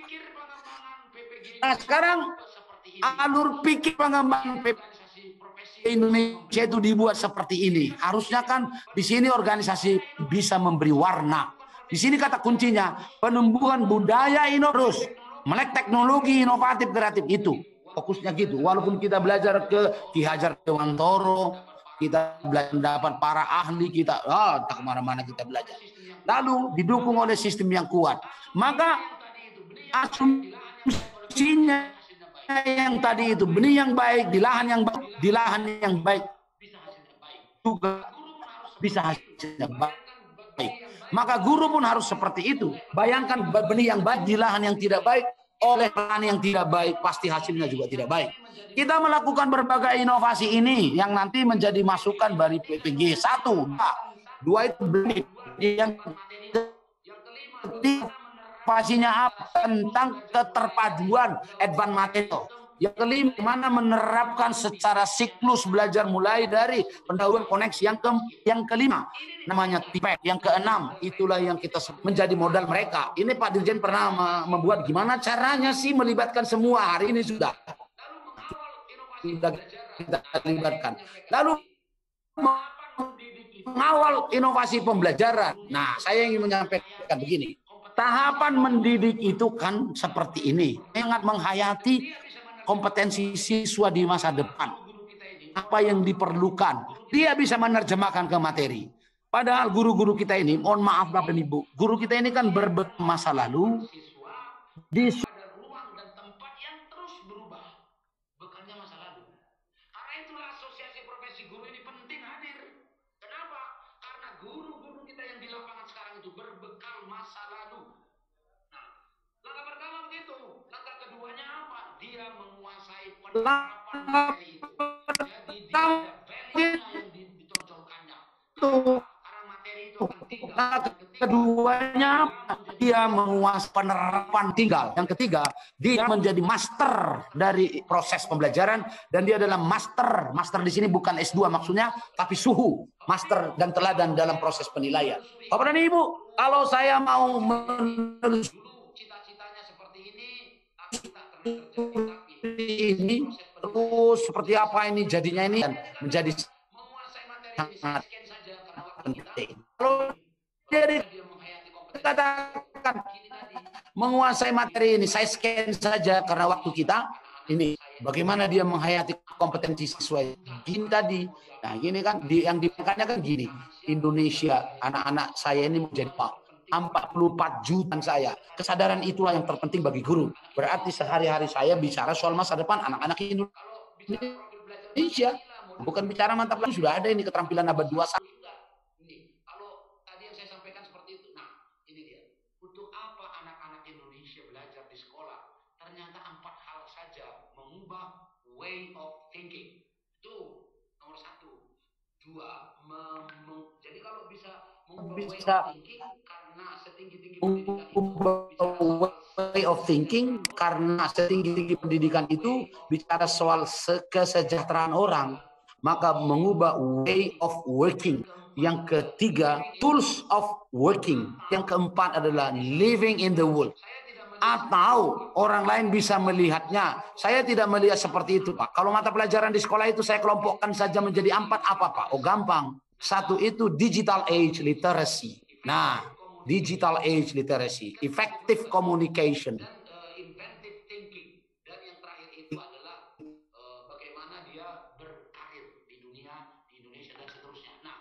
A: Nah, sekarang alur pikir pengembangan Indonesia itu dibuat seperti ini. Harusnya kan di sini organisasi bisa memberi warna. Di sini kata kuncinya penumbuhan budaya inovatif, melek teknologi inovatif kreatif itu. Fokusnya gitu. Walaupun kita belajar ke Ki Hajar Dewantoro, kita belajar dapat para ahli, kita tak kemana-mana kita belajar. Lalu didukung oleh sistem yang kuat. Maka asumsinya yang tadi itu benih yang baik di lahan yang baik juga bisa hasilnya baik. Maka guru pun harus seperti itu. Bayangkan benih yang baik di lahan yang tidak baik oleh lahan yang tidak baik, pasti hasilnya juga tidak baik. Kita melakukan berbagai inovasi ini yang nanti menjadi masukan dari PPG 1, 2 itu benih yang inovasinya apa? Tentang keterpaduan advance material. Yang kelima, mana menerapkan secara siklus belajar mulai dari pendahuluan koneksi. Yang kelima, namanya TIPEK. Yang keenam, itulah yang kita menjadi modal mereka. Ini Pak Dirjen pernah membuat gimana caranya sih melibatkan semua. Hari ini sudah kita libatkan. Lalu mengawal inovasi pembelajaran. Nah, saya ingin menyampaikan begini. Tahapan mendidik itu kan seperti ini, sangat menghayati kompetensi siswa di masa depan. Apa yang diperlukan, dia bisa menerjemahkan ke materi. Padahal guru-guru kita ini, mohon maaf Bapak dan Ibu, guru kita ini kan berbekal masa lalu, di ruang dan tempat yang terus berubah, bekalnya masa lalu. Karena itulah asosiasi profesi guru ini penting hadir. Kenapa? Karena guru-guru kita yang di lapangan sekarang itu berbekal masa lalu. Nah, langkah pertama begitu. Langkah keduanya apa? Dia menguasai penerapan materi itu. Jadi dia ada value-nya yang ditonjolkannya. Karena materi itu akan tinggal. Keduanya dia menguasai penerapan tinggal. Yang ketiga, dia menjadi master dari proses pembelajaran dan dia adalah master. Master di sini bukan S2 maksudnya, tapi suhu. Master dan teladan dalam proses penilaian. Bapak dan Ibu, kalau saya mau menulis cita-citanya seperti ini, tapi tak terjadi, ini terus seperti apa ini jadinya ini menjadi sangat penting. Kalau jadi katakan menguasai materi ini, saya scan saja karena waktu kita ini bagaimana dia menghayati kompetensi siswa gini tadi. Nah gini kan yang dimakanya kan gini, Indonesia anak-anak saya ini menjadi 44 juta saya. Kesadaran itulah yang terpenting bagi guru. Berarti sehari-hari saya bicara soal masa depan anak-anak Indonesia. Bukan bicara mantap lagi, sudah ada ini keterampilan abad 21. Kalau tadi yang saya sampaikan seperti itu. Nah, ini dia. Untuk apa anak-anak Indonesia belajar di sekolah? Ternyata 4 hal saja mengubah way of thinking. Itu nomor 1. 2, jadi kalau bisa mengubah way of thinking karena setinggi-tinggi pendidikan itu way of thinking karena setinggi-tinggi pendidikan itu bicara soal kesejahteraan orang, maka mengubah way of working. Yang ketiga, tools of working. Yang keempat adalah living in the world. Atau orang lain bisa melihatnya. Saya tidak melihat seperti itu, Pak. Kalau mata pelajaran di sekolah itu saya kelompokkan saja menjadi 4 apa, Pak? Oh, gampang. Satu itu digital age literacy. Nah, digital age literacy, effective communication. Inventive thinking. Dan yang terakhir itu adalah bagaimana dia berkarir di dunia, di Indonesia dan seterusnya. Nah,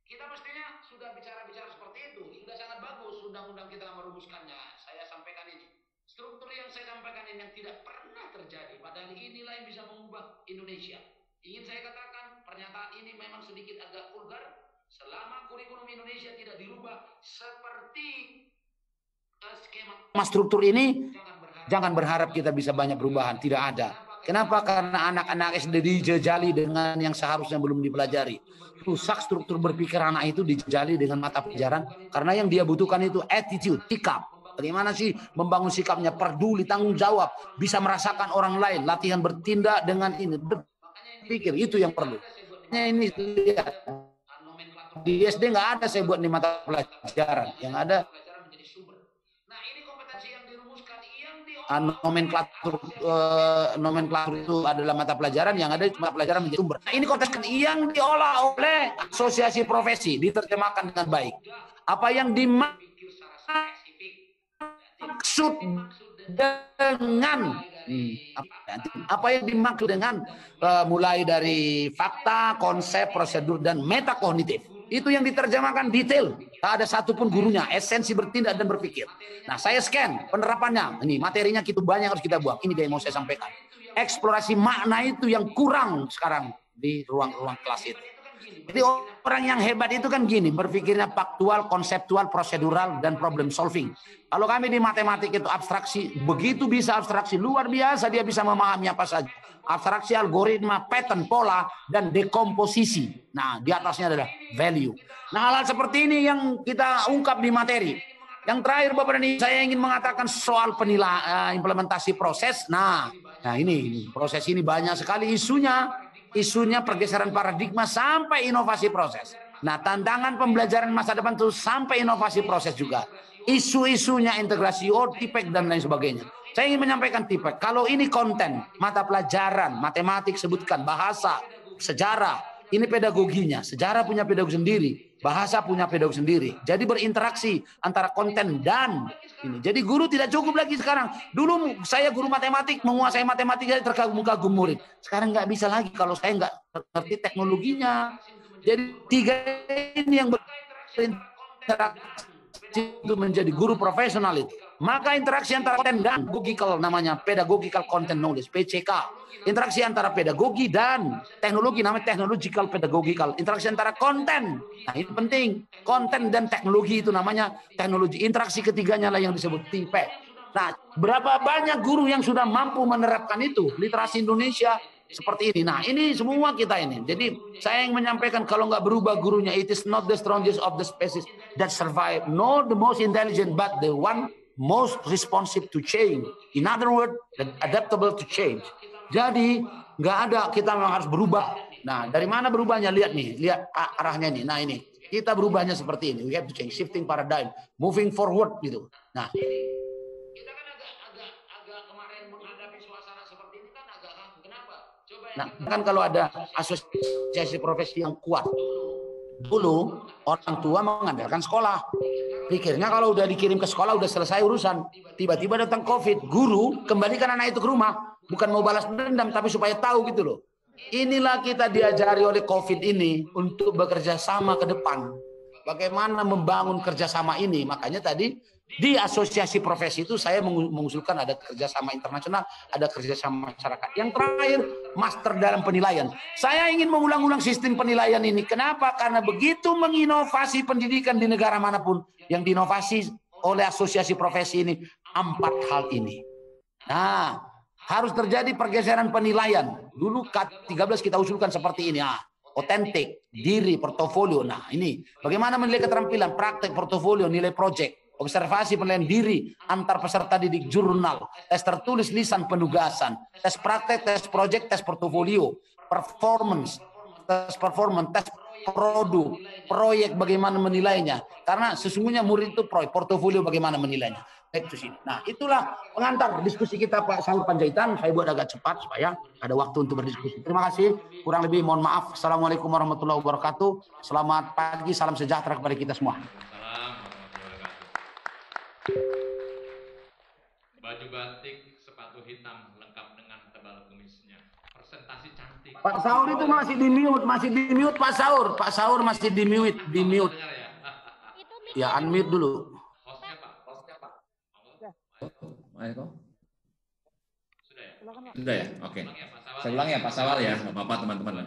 A: kita mestinya sudah bicara-bicara seperti itu. Hingga sangat bagus undang-undang kita merumuskannya. Saya sampaikan ini. Struktur yang saya sampaikan ini yang tidak pernah terjadi. Padahal inilah yang bisa mengubah Indonesia. Ingin saya katakan, pernyataan ini memang sedikit agak vulgar. Selama kurikulum Indonesia tidak dirubah seperti skema struktur ini, jangan berharap kita bisa banyak perubahan. Tidak ada. Kenapa? Karena anak-anak SD dijejali dengan yang seharusnya belum dipelajari. Rusak struktur berpikir anak itu dijejali dengan mata pelajaran. Karena yang dia butuhkan itu attitude, sikap. Bagaimana sih membangun sikapnya, peduli, tanggung jawab, bisa merasakan orang lain, latihan bertindak dengan ini, berpikir, itu yang perlu. Ini lihat, di SD nggak ada saya buat di mata pelajaran, yang ada nomenklatur itu adalah mata pelajaran, yang ada mata pelajaran menjadi sumber. Nah, ini konteks yang diolah oleh asosiasi profesi, diterjemahkan dengan baik. Apa yang dimaksud dengan apa yang dimaksud dengan mulai dari fakta, konsep, prosedur, dan metakognitif. Itu yang diterjemahkan detail. Tak ada satupun gurunya, esensi bertindak dan berpikir. Nah, saya scan penerapannya. Ini materinya gitu banyak harus kita buang. Ini dia yang mau saya sampaikan. Eksplorasi makna itu yang kurang sekarang di ruang-ruang kelas itu. Jadi orang yang hebat itu kan gini, berpikirnya faktual, konseptual, prosedural, dan problem solving. Kalau kami di matematik itu abstraksi, begitu bisa abstraksi, luar biasa dia bisa memahami apa saja. Abstraksi, algoritma, pattern, pola, dan dekomposisi. Nah, di atasnya adalah value. Nah, hal-hal seperti ini yang kita ungkap di materi. Yang terakhir, Bapak dan Ibu, saya ingin mengatakan soal implementasi proses. Nah, ini proses ini banyak sekali isunya pergeseran paradigma sampai inovasi proses. Nah, tantangan pembelajaran masa depan itu sampai inovasi proses juga. Isu-isunya integrasi TIPEK dan lain sebagainya. Saya ingin menyampaikan TIPEK. Kalau ini konten, mata pelajaran, matematik sebutkan, bahasa, sejarah, ini pedagoginya. Sejarah punya pedagogi sendiri, bahasa punya pedagogi sendiri. Jadi berinteraksi antara konten dan ini. Jadi guru tidak cukup lagi sekarang. Dulu saya guru matematik, menguasai matematika terkagum-kagum murid. Sekarang nggak bisa lagi kalau saya nggak ngerti teknologinya. Jadi tiga ini yang berinteraksi itu menjadi guru profesional itu. Maka interaksi antara konten dan pedagogical, namanya pedagogical content knowledge, PCK. Interaksi antara pedagogi dan teknologi namanya technological pedagogical. Interaksi antara konten, nah ini penting. Konten dan teknologi itu namanya teknologi. Interaksi ketiganya lah yang disebut TIPEK. Nah, berapa banyak guru yang sudah mampu menerapkan itu? Literasi Indonesia seperti ini. Nah, ini semua kita ini. Jadi saya yang menyampaikan kalau nggak berubah gurunya, it is not the strongest of the species that survive, not the most intelligent, but the one most responsive to change. In other words, adaptable to change. Jadi nggak ada, kita memang harus berubah. Nah, dari mana berubahnya? Lihat nih, lihat arahnya nih. Nah, ini kita berubahnya seperti ini. We have to change, shifting paradigm, moving forward gitu. Nah, kita kan agak kemarin menghadapi suasana seperti ini kan agak kaku. Kenapa? Coba nah, kan kalau ada asosiasi profesi yang kuat, dulu orang tua mengandalkan sekolah. Pikirnya kalau udah dikirim ke sekolah udah selesai urusan. Tiba-tiba datang COVID, guru kembalikan anak itu ke rumah. Bukan mau balas dendam, tapi supaya tahu gitu loh. Inilah kita diajari oleh COVID ini untuk bekerja sama ke depan. Bagaimana membangun kerjasama ini. Makanya tadi di asosiasi profesi itu saya mengusulkan ada kerjasama internasional, ada kerjasama masyarakat. Yang terakhir, master dalam penilaian. Saya ingin mengulang-ulang sistem penilaian ini. Kenapa? Karena begitu menginovasi pendidikan di negara manapun, yang diinovasi oleh asosiasi profesi ini, 4 hal ini. Nah, harus terjadi pergeseran penilaian. Dulu K13 kita usulkan seperti ini. Otentik, diri, portofolio. Nah, ini bagaimana menilai keterampilan, praktek, portofolio, nilai proyek, observasi penilaian diri antar peserta didik, jurnal, tes tertulis, lisan, penugasan, tes praktek, tes proyek, tes portofolio, performance, tes produk, proyek bagaimana menilainya. Karena sesungguhnya murid itu proyek, portofolio bagaimana menilainya. itu sini. Nah, itulah pengantar diskusi kita Pak Saud Panjaitan. Saya buat agak cepat supaya ada waktu untuk berdiskusi. Terima kasih. Kurang lebih mohon maaf. Assalamualaikum warahmatullahi wabarakatuh. Selamat pagi, salam sejahtera kepada kita semua.
B: Baju batik, sepatu hitam lengkap dengan tebal kumisnya. Presentasi cantik.
A: Pak Saur itu masih di mute Pak Saur. Pak Saur masih di mute. Ya, unmute dulu.
C: Sudah ya? Oke. Saya ulang ya Pak Sawal ya, Bapak teman-teman.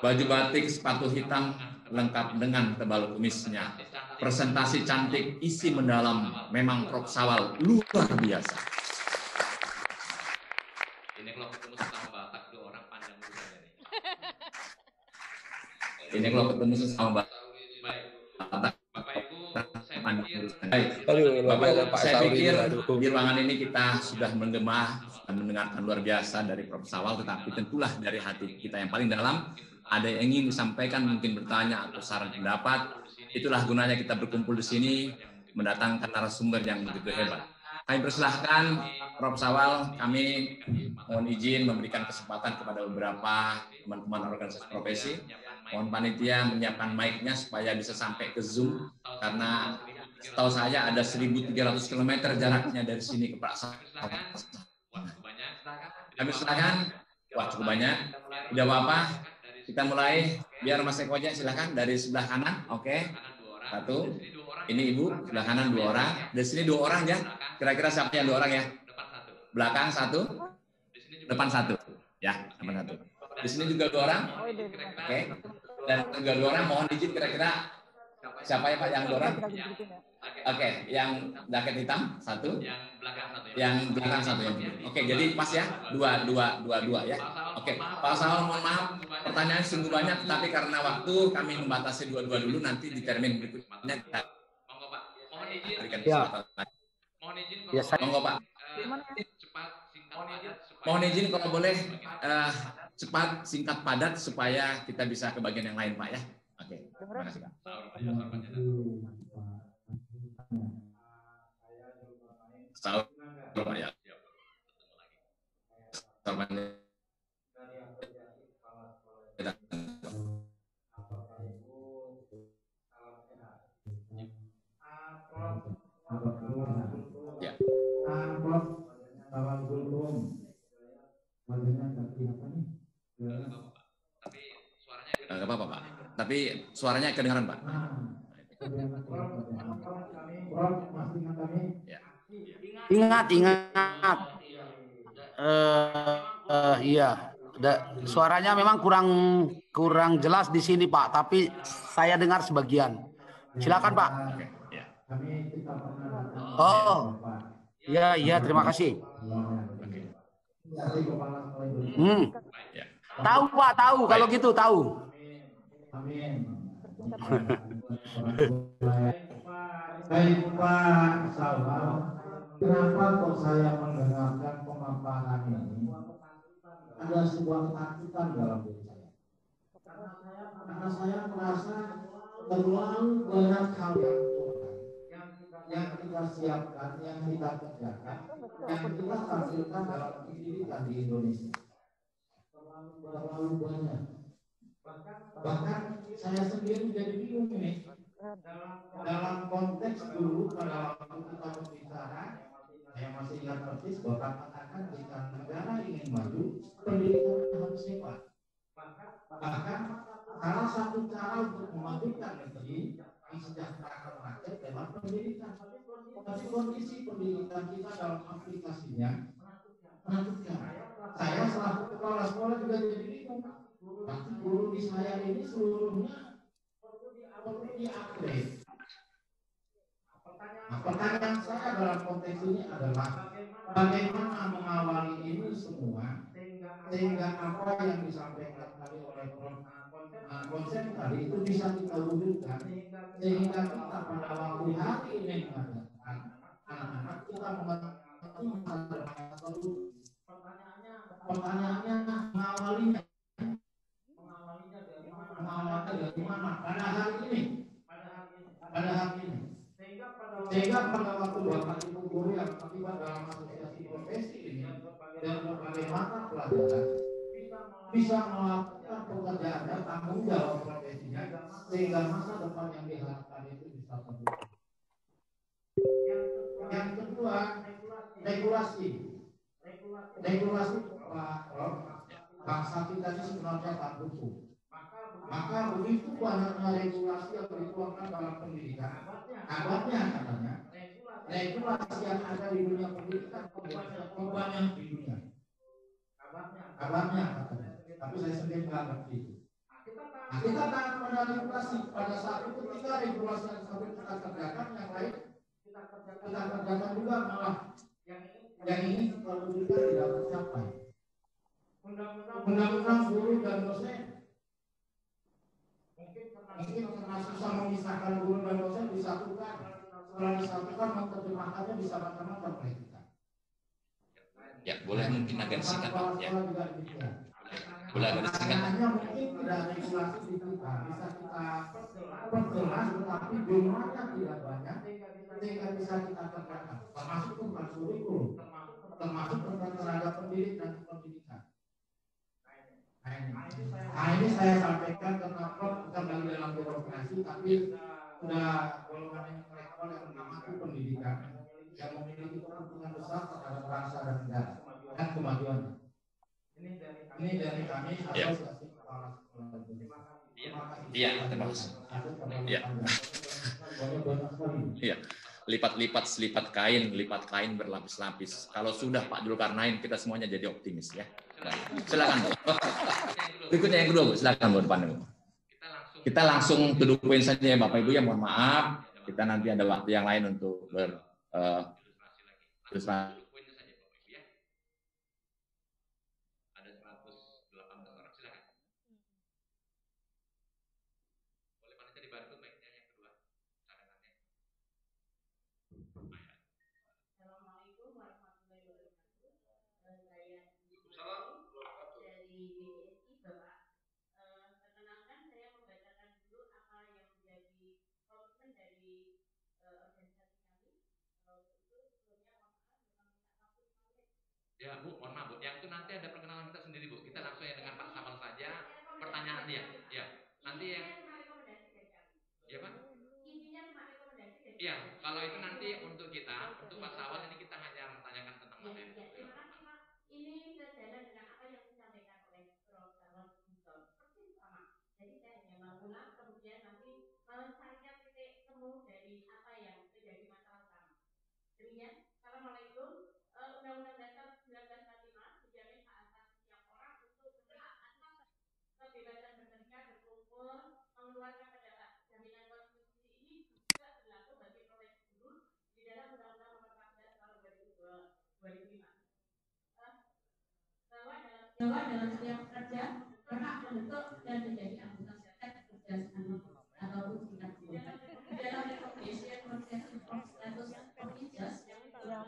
C: Baju batik, sepatu hitam lengkap dengan tebal kumisnya. Presentasi cantik, isi mendalam, memang Prof Sawal luar biasa.
B: Ini kalau ketemu sesama Batak dua orang pandang juga nih.
C: Ini kalau ketemu sesama Batak.
B: Bapak Ibu,
C: saya pikir di ruangan ini kita sudah menggema dan mendengarkan luar biasa dari Prof Sawal, tetapi tentulah dari hati kita yang paling dalam ada yang ingin disampaikan, mungkin bertanya atau saran pendapat. Itulah gunanya kita berkumpul di sini, mendatangkan narasumber yang begitu hebat. Kami persilahkan Prof Sawal, kami mohon izin memberikan kesempatan kepada beberapa teman-teman organisasi profesi. Mohon panitia menyiapkan mic-nya supaya bisa sampai ke Zoom, karena setahu saya ada 1.300 km jaraknya dari sini ke Pak Sawal. Kami silakan. Wah, cukup banyak. Tidak apa-apa. Kita mulai. Biar Mas Eko aja, silakan dari sebelah kanan. Oke. Satu. Ini Ibu, sebelah kanan 2 orang. Dari sini 2 orang ya. Kira-kira siapa yang 2 orang ya? Belakang 1. Depan 1. Ya, depan 1. Di sini juga 2 orang. Oke. Dan juga 2 orang, mohon izin kira-kira siapa ya Pak yang 2 orang? Oke, yang jaket hitam 1. Yang belakang 1 yang ini. Oke, jadi pas ya, 2 ya. Oke, Pak Sawal, mohon maaf, pertanyaan sungguh banyak, tapi karena waktu kami membatasi 2 dulu, nanti di termin berikutnya kita berikan kesempatan.
A: Ya, saya
C: Monggo Pak. Mohon izin kalau boleh cepat, singkat, padat supaya kita bisa ke bagian yang lain Pak ya. Oke, terima kasih Pak. Sahur Pak ya. Ya. Nggak apa-apa Pak. Tapi suaranya kedengaran Pak. Ya.
A: ingat. Iya. Suaranya memang kurang jelas di sini Pak, tapi saya dengar sebagian. Silakan Pak.
C: Oke, ya.
A: Oh, iya, terima kasih.
C: Ya.
A: Tahu Pak, tahu. Kalau gitu tahu.
D: Baik Pak Sawal, kenapa kok saya mendengarkan pemaparan ini ada sebuah ketakutan dalam diri saya? Karena saya merasa terlalu banyak hal yang kita siapkan, yang kita kerjakan, yang kita tampilkan dalam pendidikan di Indonesia. Terlalu banyak. Bahkan saya sendiri jadi bingung ini. Dalam konteks dulu pada waktu kita berbicara, saya masih ingat persis Bapak katakan jika negara ingin maju, pendidikan harus hebat. Bahkan salah satu cara untuk memajukan negeri, mensejahterakan rakyat adalah pendidikan. Tapi kondisi pendidikan kita dalam aplikasinya menakutkan. Saya selaku kepala sekolah juga jadi bingung. Tapi guru di saya ini seluruhnya perlu di-upgrade. Nah, pertanyaan saya dalam konteks ini adalah bagaimana mengawali ini semua sehingga apa yang disampaikan tadi oleh Prof. Konsep tadi itu bisa kita wujudkan sehingga kita pada waktu hari ini mengadakan anak-anak kita mengerti masalah dulu. Pertanyaannya mengawalinya dari mana? Pada hari ini. Sehingga pada waktu Bapak Ibu guru sebagai mata pelajaran bisa melakukan pekerjaannya, tanggung jawab profesinya, sehingga masa depan yang diharapkan itu bisa terwujud. Yang kedua, regulasi. Regulasi bangsa kita ini sebenarnya tak butuh. Maka begitu banyaknya regulasi yang dituangkan dalam pendidikan, agaknya katanya regulasi yang ada di dunia pendidikan banyak di dunia. Agaknya katanya. Tapi saya sendiri nggak ngerti. Nah, kita taat pada regulasi pada saat itu ketika regulasi yang sampai kita kerjakan, yang lain kita kerjakan juga, malah yang ini kalau kita tidak tercapai. Undang-undang guru dan dosen mungkin karena susah memisahkan guru dan dosen disatukan. Setelah disatukan menerjemahkannya bisa macam-macam oleh kita.
C: Ya, boleh mungkin agak singkat Pak. Ya. Boleh agak singkat.
D: Hanya mungkin ada regulasi di kita bisa kita perjelas, tetapi jumlahnya tidak banyak sehingga bisa kita kerjakan. Termasuk tentang kurikulum, termasuk tentang tenaga pendidik dan pendidikan. Nah ini saya sampaikan karena bukan lagi dalam birokrasi, tapi sudah golongan intelektual yang mengamati pendidikan, yang memiliki kepentingan besar terhadap bangsa dan negara dan kemajuannya. Ini dari kami Asosiasi Kepala Sekolah.
C: Iya, terima kasih. Iya. Iya. Lipat kain berlapis-lapis. Kalau sudah Pak Zulkarnain, kita semuanya jadi optimis ya. Nah, silakan Bu. Berikutnya yang kedua Bu, silakan Bu depan Bu. Kita langsung to the point saja ya Bapak Ibu ya, mohon maaf. Kita nanti ada waktu yang lain untuk berilustrasi.
B: Ya Bu, mohon maaf Bu, yang itu nanti ada perkenalan kita sendiri Bu. Kita langsung ya dengan Pak Samuel saja. Pertanyaan dia, ya. Nanti yang, ya Pak. Intinya cuma rekomendasi dari. Iya, kalau itu nanti untuk kita, untuk Pak Samuel ini kita hanya menanyakan tentang materi. Terima kasih Pak. Ini sejalan dengan apa yang disampaikan oleh Prof. Carlos Guston. Persis sama. Jadi saya hanya mengulang, kemudian nanti mencarikan titik temu dari apa yang menjadi masalah utama. Demikian. Assalamualaikum. Undang-Undang Dasar 1945 menjamin hak asasi setiap orang untuk berhak atas kebebasan berserikat, berkumpul, mengeluarkan pendapat. Jaminan konstitusi ini juga berlaku bagi profesi guru di dalam Undang-Undang Nomor 14 Tahun 2005. Bahwa dalam setiap pekerja berhak membentuk dan menjadi anggota kerja ataupun serikat buruh. Dalam rekomendasi status officials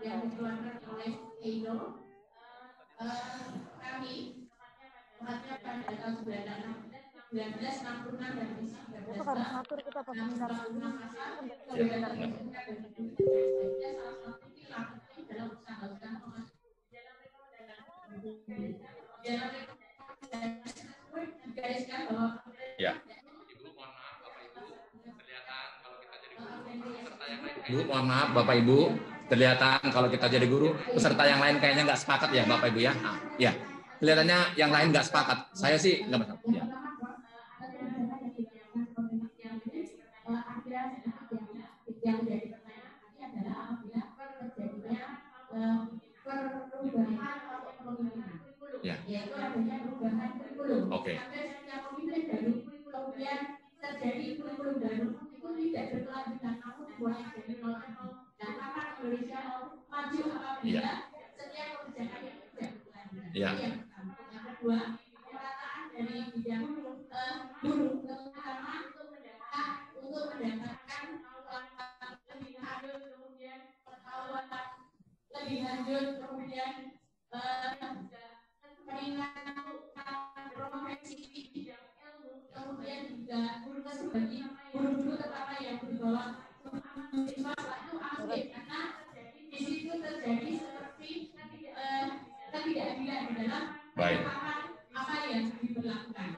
B: yang dikeluarkan oleh EIDO, kami tepatnya pada tahun 1966 dan isi 13 kami melakukan kebebasan bersikap dan berbeda salah satu pilar dalam usaha-usaha dalam digariskan bahwa
C: ya. Bu, mohon maaf Bapak Ibu, terlihatan kalau kita jadi guru, peserta yang lain kayaknya nggak sepakat ya Bapak Ibu ya. Nah, ya, kelihatannya yang lain nggak sepakat. Saya sih nggak masalah. Ya.
E: Yang menjadi pertanyaan adalah apabila terjadinya perubahan atau kepemimpinan, yaitu adanya perubahan kurikulum. Sampai setiap pemimpin baru kemudian terjadi kurikulum baru itu tidak berkelanjutan, namun boleh jadi nol. Dan maka Indonesia maju apabila setiap kebijakan yang tidak berkelanjutan. Yang pertama. Yang kedua, pemerataan dari bidang guru, terutama untuk mendapatkan lebih lanjut, kemudian pengetahuan lebih lanjut, kemudian peningkatan profesi bidang ilmu, kemudian juga sebagai guru-guru terutama yang berbawah siswa itu aktif, karena di situ terjadi seperti ketidakadilan di dalam
C: Baik.
E: apa yang diberlakukan.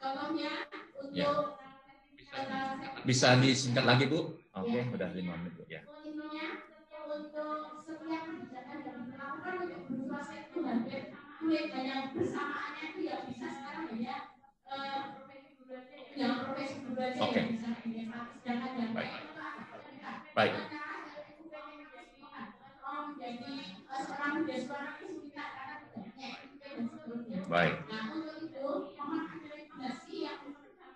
E: Contohnya untuk
C: bisa disingkat lagi Bu? Oke, udah 5 menit Bu ya.
E: intinya untuk setiap kebijakan yang diberlakukan untuk berpuasa itu hampir yang bersamaannya itu yang bisa sekarang ya yang profesi guru aja yang bisa sedangkan yang lain itu
C: baik.
E: Jadi seorang suara kesulitan karena tidaknya dan seterusnya.
C: Baik.
E: Nah untuk itu mohon ada rekomendasi yang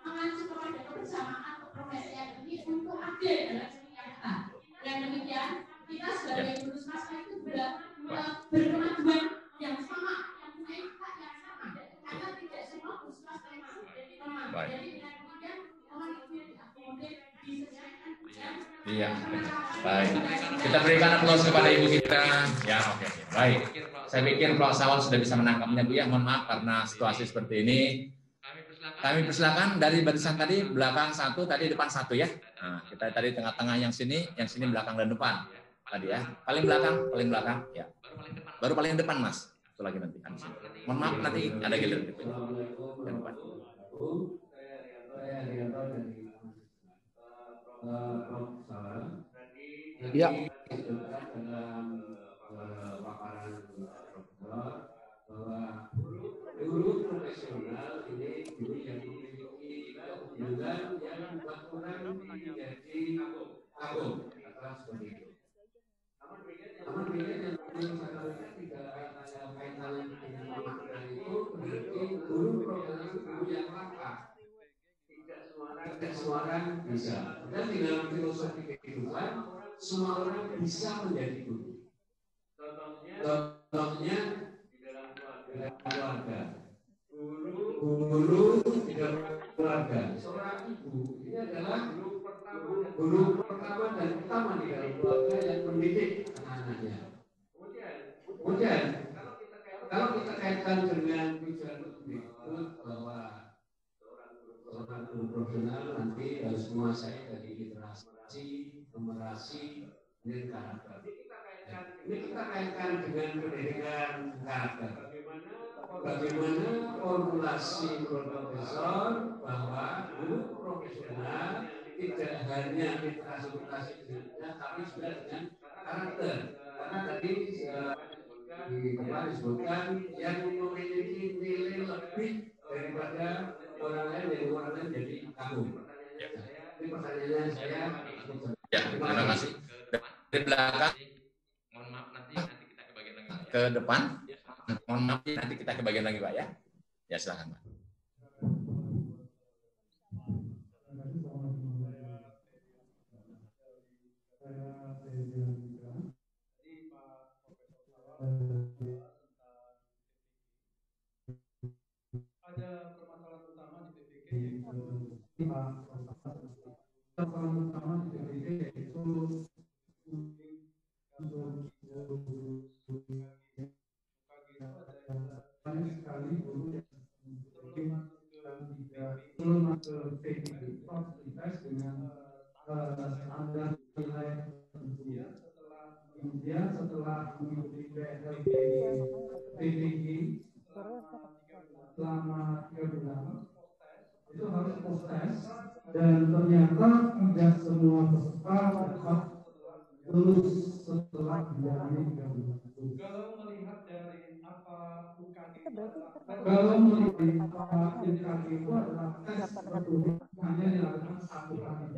E: mengacu kepada kebersamaan profesi yang ini untuk adil dalam setiap kata. Dengan demikian kita sebagai guru swasta itu berkemajuan yang sama, yang punya hak yang sama. Karena tidak semua guru swasta itu sama. Jadi dengan demikian mohon itu yang diakomodir disesuaikan dengan.
C: Iya. Baik. Kita berikan aplaus kepada ibu kita. Ya, oke. Baik. Saya pikir Pak Sawan sudah bisa menangkapnya Bu ya. Mohon maaf karena situasi seperti ini. Kami persilakan dari barisan tadi belakang satu, tadi depan satu ya. Nah, kita tadi tengah-tengah yang sini belakang dan depan. Tadi ya. Paling belakang ya. Baru paling depan Mas. Itu lagi nanti. Mohon maaf nanti ada giliran gitu. Yang depan.
A: Ya.
D: Bahwa guru profesional ini guru yang memiliki keunggulan yang membuat orang menjadi kagum atau seperti itu. Namun demikian yang seharusnya tidak ada kaitannya dengan makna itu berarti guru profesional guru yang langka. Tidak semua orang bisa. Dan di dalam filosofi kehidupan semua orang bisa menjadi guru. Contohnya di dalam keluarga. Guru di dalam keluarga. Seorang ibu ini adalah guru pertama dan utama di dalam keluarga yang mendidik anak-anaknya. Kemudian kalau kita kaitkan dengan tujuan berikut bahwa seorang guru profesional nanti harus menguasai dari literasi, numerasi, dan karakter. Ini kita kaitkan dengan pendidikan karakter. Bagaimana formulasi profesor bahwa guru profesional tidak hanya literasi tapi juga dengan karakter. Karena tadi disebutkan yang memiliki nilai lebih daripada orang lain jadi kagum. Ini pertanyaannya saya.
C: Ya, terima kasih. Dari belakang
B: mohon maaf nanti kita ke bagian lagi
C: ke depan. Mohon maaf nanti kita ke bagian lagi Pak ya. Ya silakan Pak.
F: Ada permasalahan utama di PPG permasalahan utama di PPG yaitu banyak sekali guru yang belum masuk ke PPG tes dengan standar nilai tertentu. Kemudian setelah mengikuti PPG selama 3 bulan itu harus post tes dan ternyata tidak semua peserta dapat lulus setelah menjalani 3 bulan. Kalau melihat dari apa UKG itu adalah tes tertulis hanya dilakukan 1 kali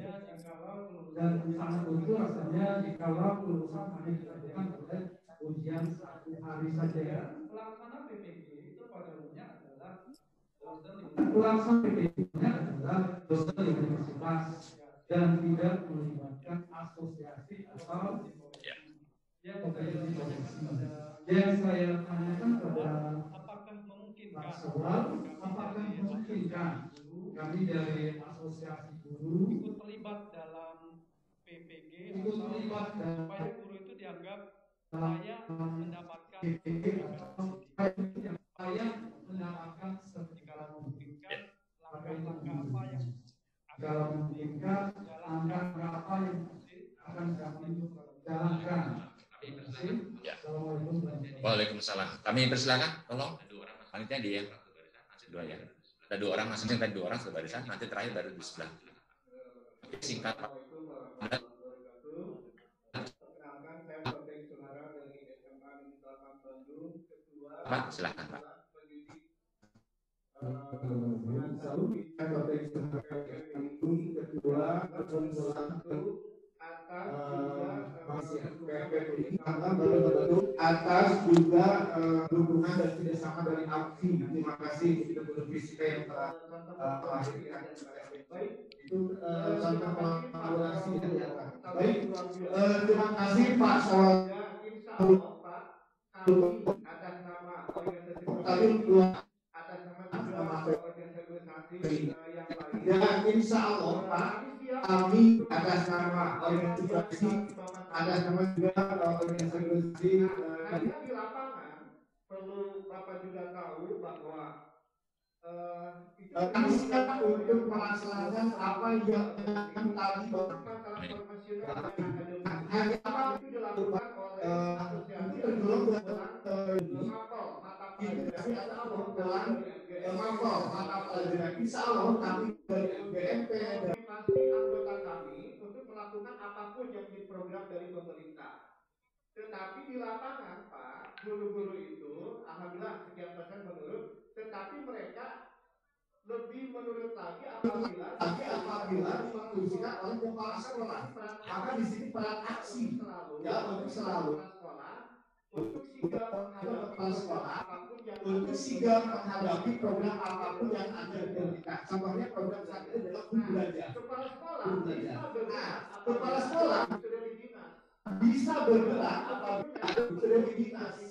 F: dan sangat lucu rasanya jikalau kelulusan hanya dilakukan oleh ujian 1 hari saja. Pelaksana PPG itu pada umumnya adalah dosen universitas dan tidak melibatkan asosiasi atau yang saya tanyakan kepada Pak Sawal, apakah memungkinkan kami dari asosiasi guru ikut terlibat dalam PPG supaya guru itu dianggap layak mendapatkan sertifikat memungkinkan langkah-langkah apa yang kalau memungkinkan langkah apa yang akan kami jalankan.
C: Waalaikumsalam Waalaikumsalam. Kami persilakan, tolong. Panitia dia. Dua ya. Ada 2 orang, masing-masing tadi 2 orang sebarisan. Nanti terakhir baru di sebelah. Singkat Pak. Pak, silakan Pak.
D: Atas juga dukungan dan kerjasama dari API. Terima kasih untuk fisika yang telah melahirkan itu contoh kolaborasi yang nyata. Baik, terima kasih Pak Sol. Atas nama organisasi atas nama organisasi yang lain. Dan insya Allah Pak, kami atas nama organisasi, atas nama juga organisasi di lapangan, perlu Bapak juga tahu bahwa kami siap untuk melaksanakan apa yang tadi masalah profesional hanya apa itu dilakukan oleh asosiasi tergolong mata pelajaran mata pelajaran insya Allah kami dari MGMP dan pasti anggota kami untuk melakukan apapun yang menjadi program dari pemerintah. Tetapi di lapangan Pak, guru-guru itu alhamdulillah sekian persen menurut, tetapi mereka lebih menurut lagi apabila difungsikan oleh kepala sekolah. Maka di sini peran aksi ya untuk selalu sekolah untuk sigap menghadapi kepala sekolah untuk sigap menghadapi program apapun yang ada di kita. Contohnya program saat ini adalah belajar. Kepala sekolah kepala sekolah sudah di dinas bisa bergerak apabila sudah di dinas.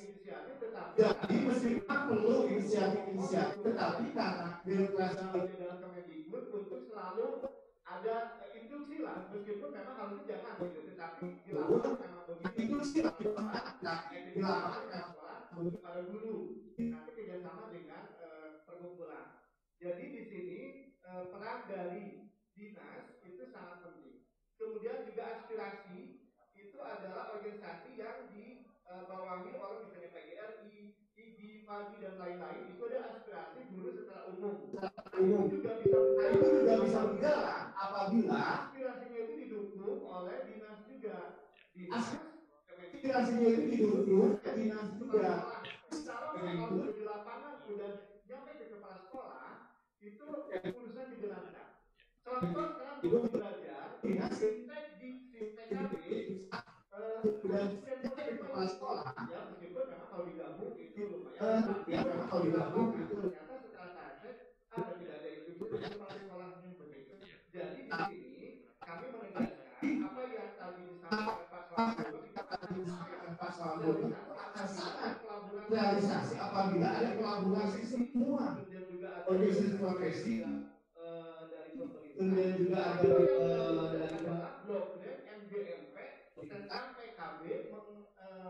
D: Jadi meskipun perlu inisiatif, tetapi karena birokrasi dalam Kemendikbud untuk selalu ada instruksi lah, meskipun memang harusnya jangan gitu, tetapi di lapangan memang begitu. Instruksi lah, di lapangan memang para guru, nanti kerjasama dengan perkumpulan. Jadi di sini peran dari dinas itu sangat penting. Kemudian juga aspirasi itu adalah organisasi yang dibawahi oleh misalnya PGRI, IGI, FAGI dan lain-lain. Itu ada aspirasi guru secara umum. Itu juga bisa berjalan apabila aspirasinya itu didukung oleh dinas juga. Aspirasinya itu didukung dinas juga. Kalau di lapangan sudah nyampe ke kepala sekolah itu urusan dijalankan. Contoh sekarang guru belajar dinas di PKB dan kepala sekolah ya meskipun memang kalau digabung itu lumayan ya memang kalau digabung itu ternyata setelah target ada tidak ada itu kepala sekolahnya begitu. Jadi di sini kami menegaskan apa yang tadi disampaikan Pak Selamat itu akan disampaikan Pak Selamat akan sangat realisasi apabila ada kolaborasi semua organisasi profesi dari pemerintah kemudian juga ada dari blok MGMP tentang PKB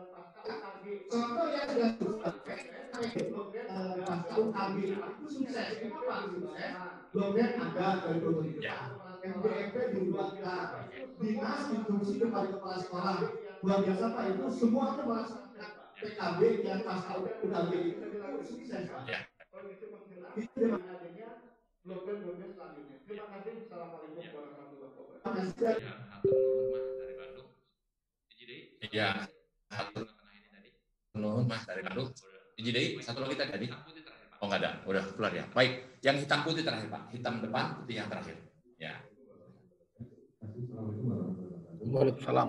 D: pasca UKG. Contoh yang sudah pasca UKG itu sukses. Kenapa sukses? Bloknya ada dari pemerintah. MGMP dibuatkan. Dinas instruksi kepada kepala sekolah. Luar biasa Pak itu semuanya melaksanakan PKB yang pasca UKG itu sukses Pak. Itu dengan adanya blok-blok selanjutnya. Terima kasih. Assalamualaikum warahmatullahi wabarakatuh.
C: Ya, satu nuhun Mas dari Bandung. Jadi satu lagi tadi. Oh nggak ada, udah keluar ya. Baik, yang hitam putih terakhir Pak, hitam depan putih yang terakhir. Ya.
G: Waalaikumsalam.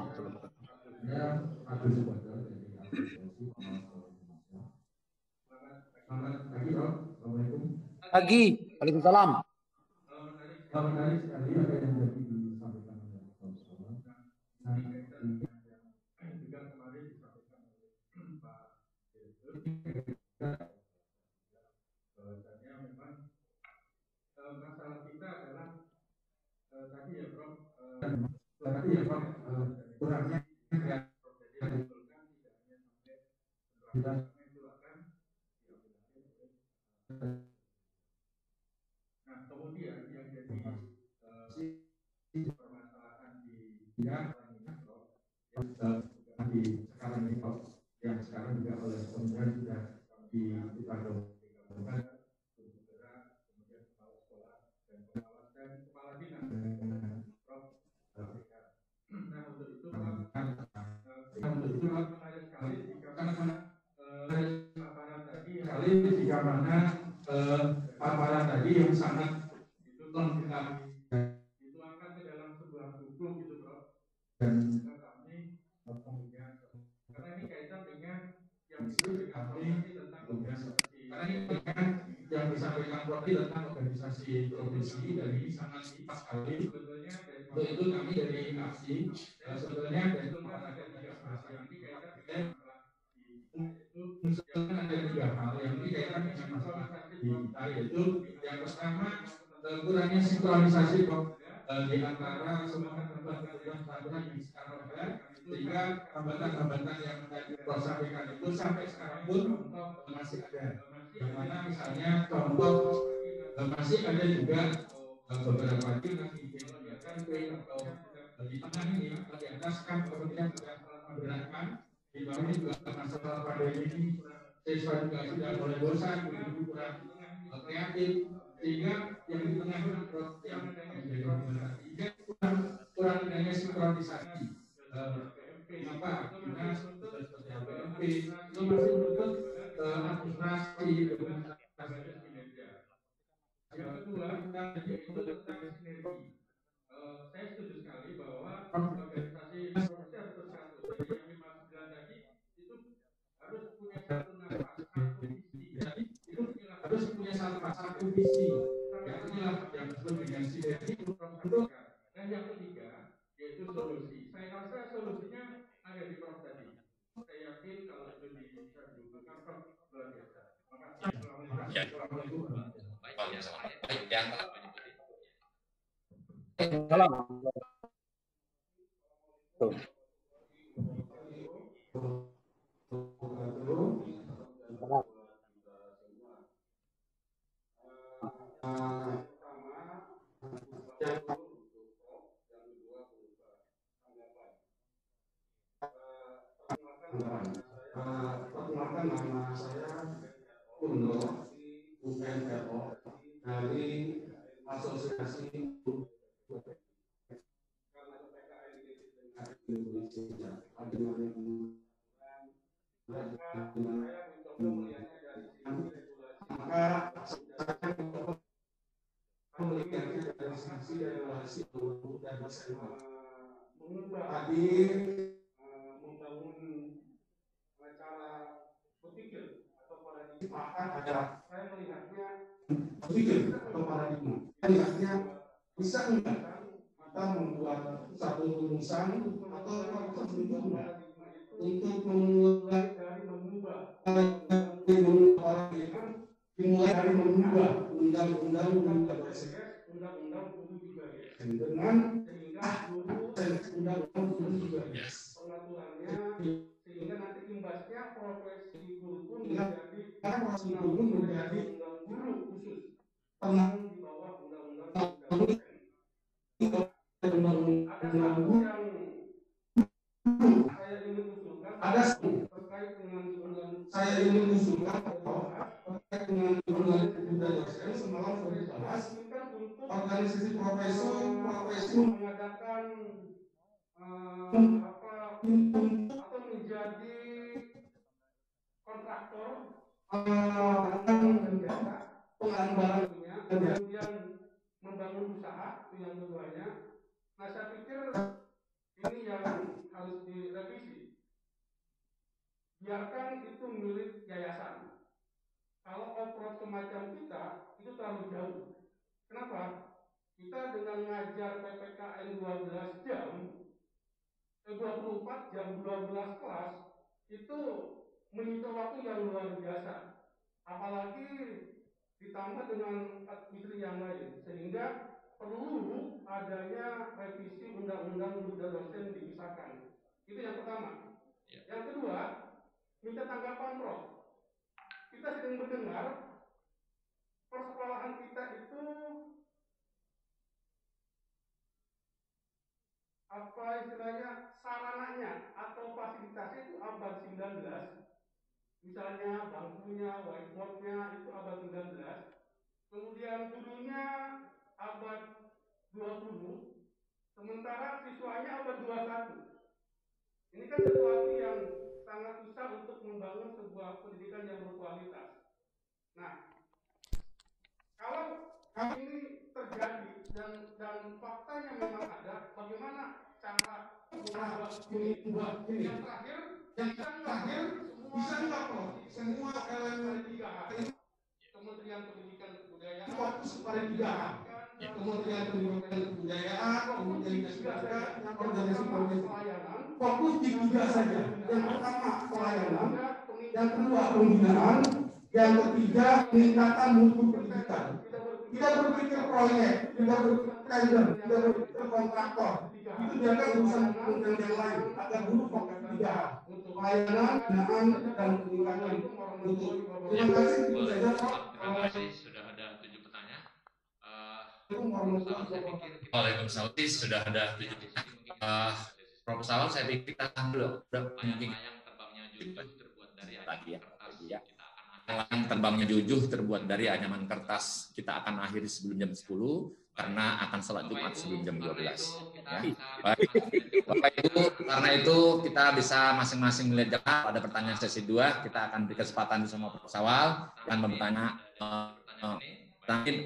G: Pagi, waalaikumsalam.
F: Selamat hari sekali apa yang tadi disampaikan oleh Bapak Soal. Nah, juga kemarin disampaikan oleh Pak Direktur. Bahwasanya memang masalah kita adalah tadi ya Prof. Kurangnya yang diusulkan tidak hanya sampai kita itu akan nah kemudian yang jadi permasalahan di sekarang ini yang sekarang juga oleh pemerintah sarana paparan tadi yang sangat itu lengkap. Dituangkan ke dalam sebuah buku gitu bro. Dan kami kemudian karena ini kaitan dengan yang disampaikan tadi tentang organisasi. Karena ini kaitan yang disampaikan tadi tentang organisasi provinsi dan ini sangat pas sekali. Sebetulnya untuk itu kami dari AFSI sebetulnya dari teman ada tiga hal yang ini kaitan dengan misalnya ada tiga hal yang ini kaitan dengan masalah di kita, yaitu yang pertama kurangnya sinkronisasi di antara semua hambatan-hambatan yang sekarang ada, sehingga hambatan-hambatan yang disampaikan itu sampai sekarang pun masih ada. Yang mana misalnya contoh masih ada juga beberapa yang kegiatan atau di tengah ini di atas kan kemudian sudah menggerakkan di bawah ini juga masalah pandemi ini siswa juga sudah mulai bosan, guru kurang kreatif, sehingga yang di tengah yang menjadi kurang adanya sinkronisasi. Kenapa? Karena seperti BMP itu masih butuh administrasi kinerja. Yang kedua, yaitu tentang sinergi. Saya setuju sekali bahwa organisasi profesi harus bersatu. Jadi yang 59 tadi itu harus punya satu nafas, satu visi. Itu harus punya satu visi. Yang inilah yang disebut dengan sinergi. Dan yang ketiga yaitu solusi. Saya rasa solusinya ada di Prof tadi. Saya yakin kalau itu bisa dibuka Prof luar biasa. Terima kasih. Assalamualaikum.
C: Baik, yang
G: Salam.
D: Perkenalkan nama saya Uno UNRO dari Asosiasi Indonesia. Maka saya melihatnya dari sisi regulasi dan hadir membangun cara berpikir atau paradigma adalah saya melihatnya berpikir atau paradigma. Saya melihatnya bisa enggak kita membuat satu rumusan atau konsep untuk memulai dari mengubah dimulai dari mengubah undang-undang undang-undang dengan undang-undang pengaturannya sehingga nanti imbasnya profesi guru pun menjadi guru khusus di bawah undang-undang ada terkait dengan saya ingin usulkan terkait dengan budaya dosen semalam sudah dibahas organisasi profesi mengadakan atau menjadi kontraktor pengadaan barangnya kemudian membangun usaha itu yang keduanya. Nah saya pikir ini yang harus direvisi. Biarkan itu milik yayasan. Kalau approach semacam kita itu terlalu jauh. Kenapa? Kita dengan ngajar PPKN 12 jam 24 jam 12 kelas itu menyita waktu yang luar biasa. Apalagi ditambah dengan istri yang lain, sehingga perlu adanya revisi undang-undang guru dan dosen dipisahkan. Itu yang pertama. Yang kedua, minta tanggapan Prof. Kita sedang mendengar persekolahan kita itu apa istilahnya sarananya atau fasilitasnya itu abad 19. Misalnya bangkunya, whiteboardnya itu abad 19. Kemudian gurunya abad 20, sementara siswanya abad 21. Ini kan sesuatu yang sangat susah untuk membangun sebuah pendidikan yang berkualitas.
F: Nah, kalau ini terjadi dan faktanya memang ada, bagaimana cara ini? Yang terakhir bisa nggak kok semua elemen 3H Kementerian Pendidikan dan Kebudayaan fokus pada 3H, Kementerian Pendidikan dan Kebudayaan, kemudian organisasi pelayanan, fokus di 3 saja. Yang pertama pelayanan, yang kedua pembinaan, yang ketiga peningkatan mutu pendidikan. Tidak berpikir proyek, tidak berpikir tender, tidak berpikir kontraktor. Itu biarkan urusan kementerian yang lain. Agar dulu fokus 3H. Pelayanan, pembinaan, dan peningkatan mutu. Terima kasih.
B: Terima kasih. Sudah ada 7 pertanyaan. Waalaikumsalam. Sudah ada 7 pertanyaan. Proposal saya pikir kita akan dulu. Layang terbangnya jujuh terbuat dari kertas. Layang terbangnya jujuh terbuat dari anyaman kertas. Kita akan akhiri sebelum jam 10 karena akan sholat Jumat sebelum jam 12. Ya. Bapak Ibu, karena itu kita bisa masing-masing melihat jam. Pada pertanyaan sesi 2 kita akan beri kesempatan sama Proposal akan bertanya.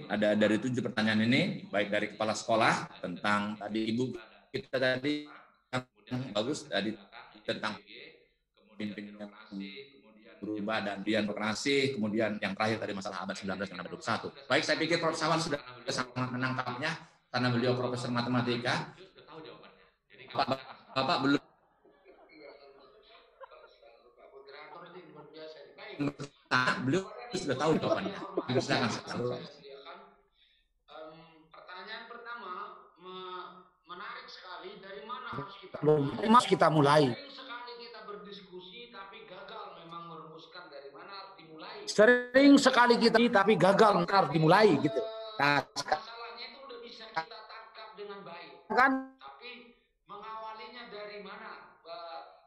B: Ada dari 7 pertanyaan ini, baik dari kepala sekolah tentang tadi Ibu kita tadi yang bagus tadi tentang pimpinan berubah dan demokrasi, kemudian yang terakhir tadi masalah abad 19 dan abad 21. Baik, saya pikir Prof. Sawan sudah sangat menangkapnya karena beliau profesor matematika. Bapak belum beliau sudah tahu jawabannya. Silakan.
A: Pertanyaan pertama menarik sekali, dari mana harus kita
G: Mas kita mulai.
A: sekali kita berdiskusi tapi gagal memang merumuskan dari mana harus dimulai.
G: Sering sekali kita tapi gagal harus dimulai gitu. Nah,
A: Masalahnya itu udah bisa kita tangkap dengan baik.
G: kan
A: Tapi mengawalinya dari mana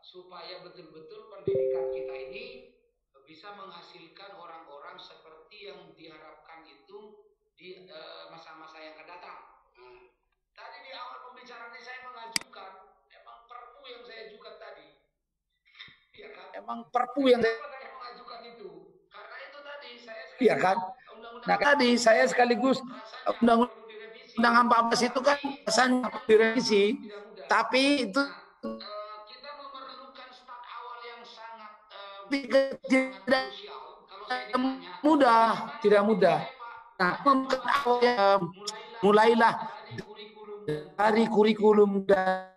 A: supaya betul-betul pendidikan kita ini bisa menghasilkan orang-orang seperti yang diharapkan itu di masa-masa yang akan datang. Tadi di awal pembicaraan ini saya mengajukan emang perpu yang saya ajukan tadi. Iya kan?
G: emang perpu yang
A: Kenapa saya mengajukan itu? Karena itu tadi saya
G: iya kan. Nah, tadi saya sekaligus undang-undang 14 itu kan rasanya direvisi, tapi itu
A: kita memerlukan start awal yang sangat
G: tidak
A: krusial. Kalau saya ditanya,
G: mudah, tidak mudah. Nah, mulailah dari kurikulum dan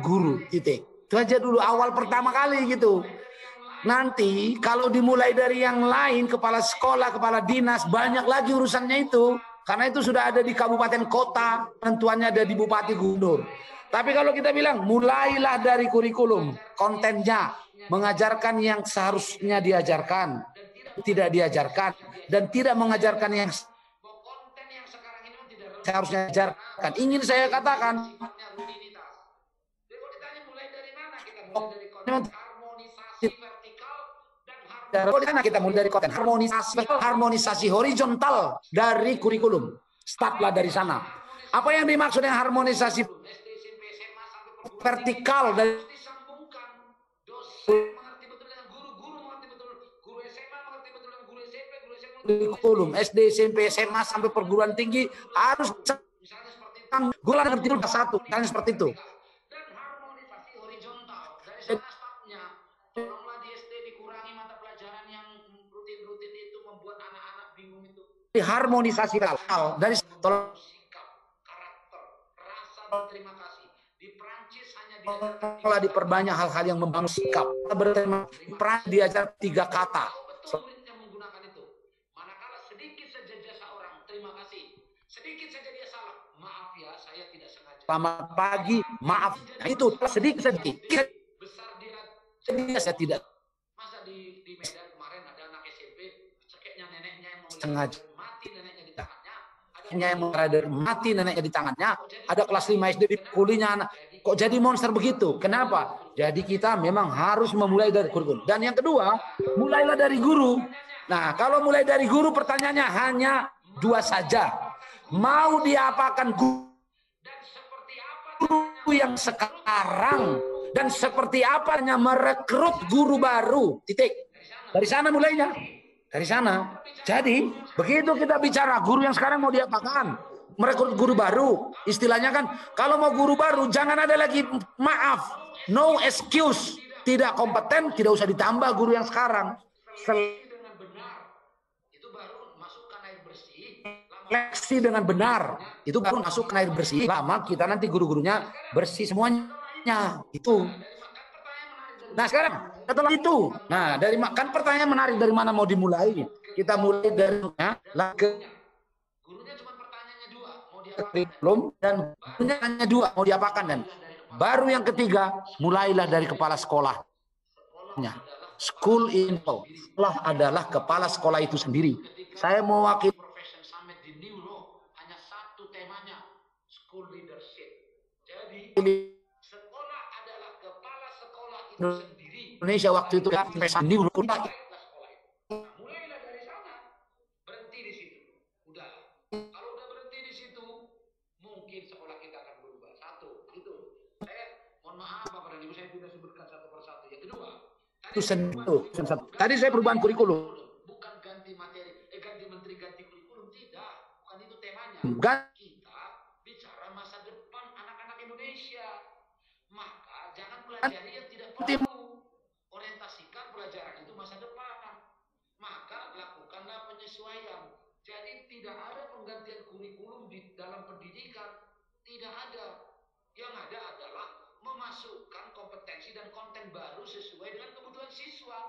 G: guru, titik. Itu aja dulu awal pertama kali gitu. Nanti kalau dimulai dari yang lain, kepala sekolah, kepala dinas, banyak lagi urusannya itu. Karena itu sudah ada di kabupaten kota, tentuannya ada di bupati gubernur. Tapi kalau kita bilang mulailah dari kurikulum, kontennya, mengajarkan yang seharusnya diajarkan, tidak diajarkan, dan tidak mengajarkan yang seharusnya diajarkan. Ingin saya katakan, kita mulai dari konten harmonisasi horizontal dari kurikulum. Startlah dari sana. Apa yang dimaksud dengan harmonisasi vertikal dari kurikulum SD, SMP, SMA sampai perguruan tinggi harus guru ngerti dulu satu, kan seperti itu.
A: Dan harmonisasi horizontal dari sana startnya. Tolonglah di SD dikurangi mata pelajaran yang rutin-rutin itu membuat anak-anak bingung itu.
G: Harmonisasi dari tolong
A: Sikap, karakter, rasa berterima kasih. Di Prancis hanya diajarkan
G: malah diperbanyak hal-hal yang membangun sikap. Berterima kasih diajar 3 kata.
A: betul muridnya menggunakan itu. Manakala sedikit saja jasa orang, terima kasih. Sedikit saja dia salah, maaf ya, saya tidak sengaja.
G: Selamat pagi, maaf. Nah, itu sedikit.
A: Besar
G: Jadi saya tidak
A: masa di Medan kemarin ada anak SMP, cekeknya neneknya yang mau
G: sengaja.
A: mati neneknya di tangannya.
G: Yang mati neneknya di tangannya. Ada kelas 5 SD dipukulinya anak. Kok jadi monster begitu? Kenapa? Jadi kita memang harus memulai dari kurikulum. Dan yang kedua, mulailah dari guru. Nah, kalau mulai dari guru pertanyaannya hanya 2 saja. Mau diapakan guru yang sekarang dan seperti apanya merekrut guru baru, titik. Dari sana mulainya. Dari sana. Jadi begitu kita bicara guru yang sekarang mau diapakan, merekrut guru baru, istilahnya kan kalau mau guru baru jangan ada lagi maaf, no excuse, tidak kompeten, tidak usah ditambah guru yang sekarang. Seleksi dengan benar, itu baru masuk ke air bersih. Lama kita nanti guru-gurunya bersih semuanya, itu. Nah sekarang setelah itu, nah dari kan pertanyaan menarik, dari mana mau dimulai? Kita mulai dari gurunya cuma pertanyaannya 2, mau kurikulum, dan gurunya hanya 2, mau diapakan, dan baru yang ketiga mulailah dari kepala sekolahnya. School info, sekolah adalah kepala sekolah itu sendiri. Saya mewakili Profession Summit di New York, hanya satu temanya, school leadership. Jadi sekolah adalah kepala sekolah itu sendiri. Indonesia waktu itu kan New York. Mulailah dari sana, berhenti di situ. Udah. Kalau udah berhenti di situ, mungkin sekolah kita akan berubah. Satu, itu. Mohon maaf Bapak dan Ibu, saya tidak sebutkan satu persatu. Yang kedua, tadi saya perubahan kurikulum. Bukan ganti materi, ganti menteri, ganti kurikulum, tidak. Bukan itu temanya. Kita bicara masa depan anak-anak Indonesia. Maka jangan pelajari yang tidak perlu. Orientasikan pelajaran itu masa depan. Maka lakukanlah penyesuaian. Jadi tidak ada penggantian kurikulum di dalam pendidikan. Tidak ada. Yang ada adalah memasukkan kompetensi dan konten baru sesuai dengan kebutuhan siswa.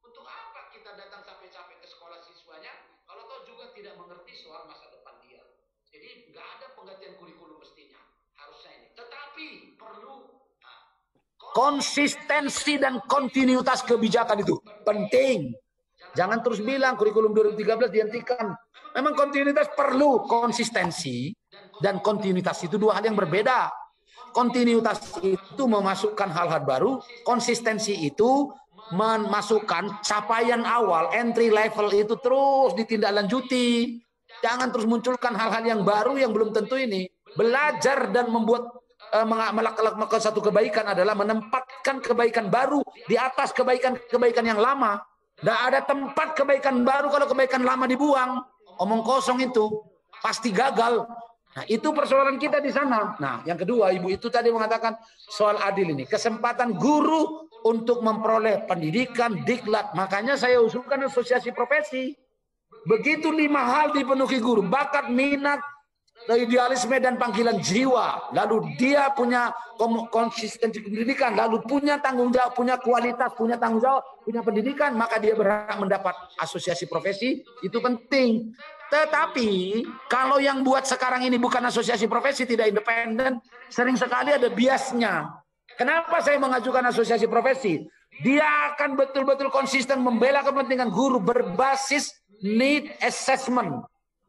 G: Untuk apa kita datang sampai-sampai ke sekolah siswanya kalau toh juga tidak mengerti soal masa depan dia. Jadi nggak ada penggantian kurikulum mestinya. Harusnya ini. Tetapi perlu konsistensi dan kontinuitas kebijakan itu penting. Jangan terus bilang kurikulum 2013 dihentikan. Memang kontinuitas perlu, konsistensi dan kontinuitas itu dua hal yang berbeda. Kontinuitas itu memasukkan hal-hal baru, konsistensi itu memasukkan capaian awal, entry level itu terus ditindaklanjuti. Jangan terus munculkan hal-hal yang baru yang belum tentu ini. Belajar dan membuat melakukan satu kebaikan adalah menempatkan kebaikan baru di atas kebaikan-kebaikan yang lama. Tidak ada tempat kebaikan baru kalau kebaikan lama dibuang. Omong kosong itu pasti gagal. Nah, itu persoalan kita di sana. Nah, yang kedua, Ibu itu tadi mengatakan soal adil ini. Kesempatan guru untuk memperoleh pendidikan, diklat. Makanya saya usulkan asosiasi profesi. Begitu 5 hal dipenuhi guru. Bakat, minat, idealisme, dan panggilan jiwa. Lalu dia punya konsistensi pendidikan. Lalu punya tanggung jawab, punya kualitas, punya tanggung jawab, punya pendidikan. Maka dia berhak mendapat asosiasi profesi. Itu penting. Tetapi kalau yang buat sekarang ini bukan asosiasi profesi, tidak independen, sering sekali ada biasnya. Kenapa saya mengajukan asosiasi profesi? Dia akan betul-betul konsisten membela kepentingan guru berbasis need assessment.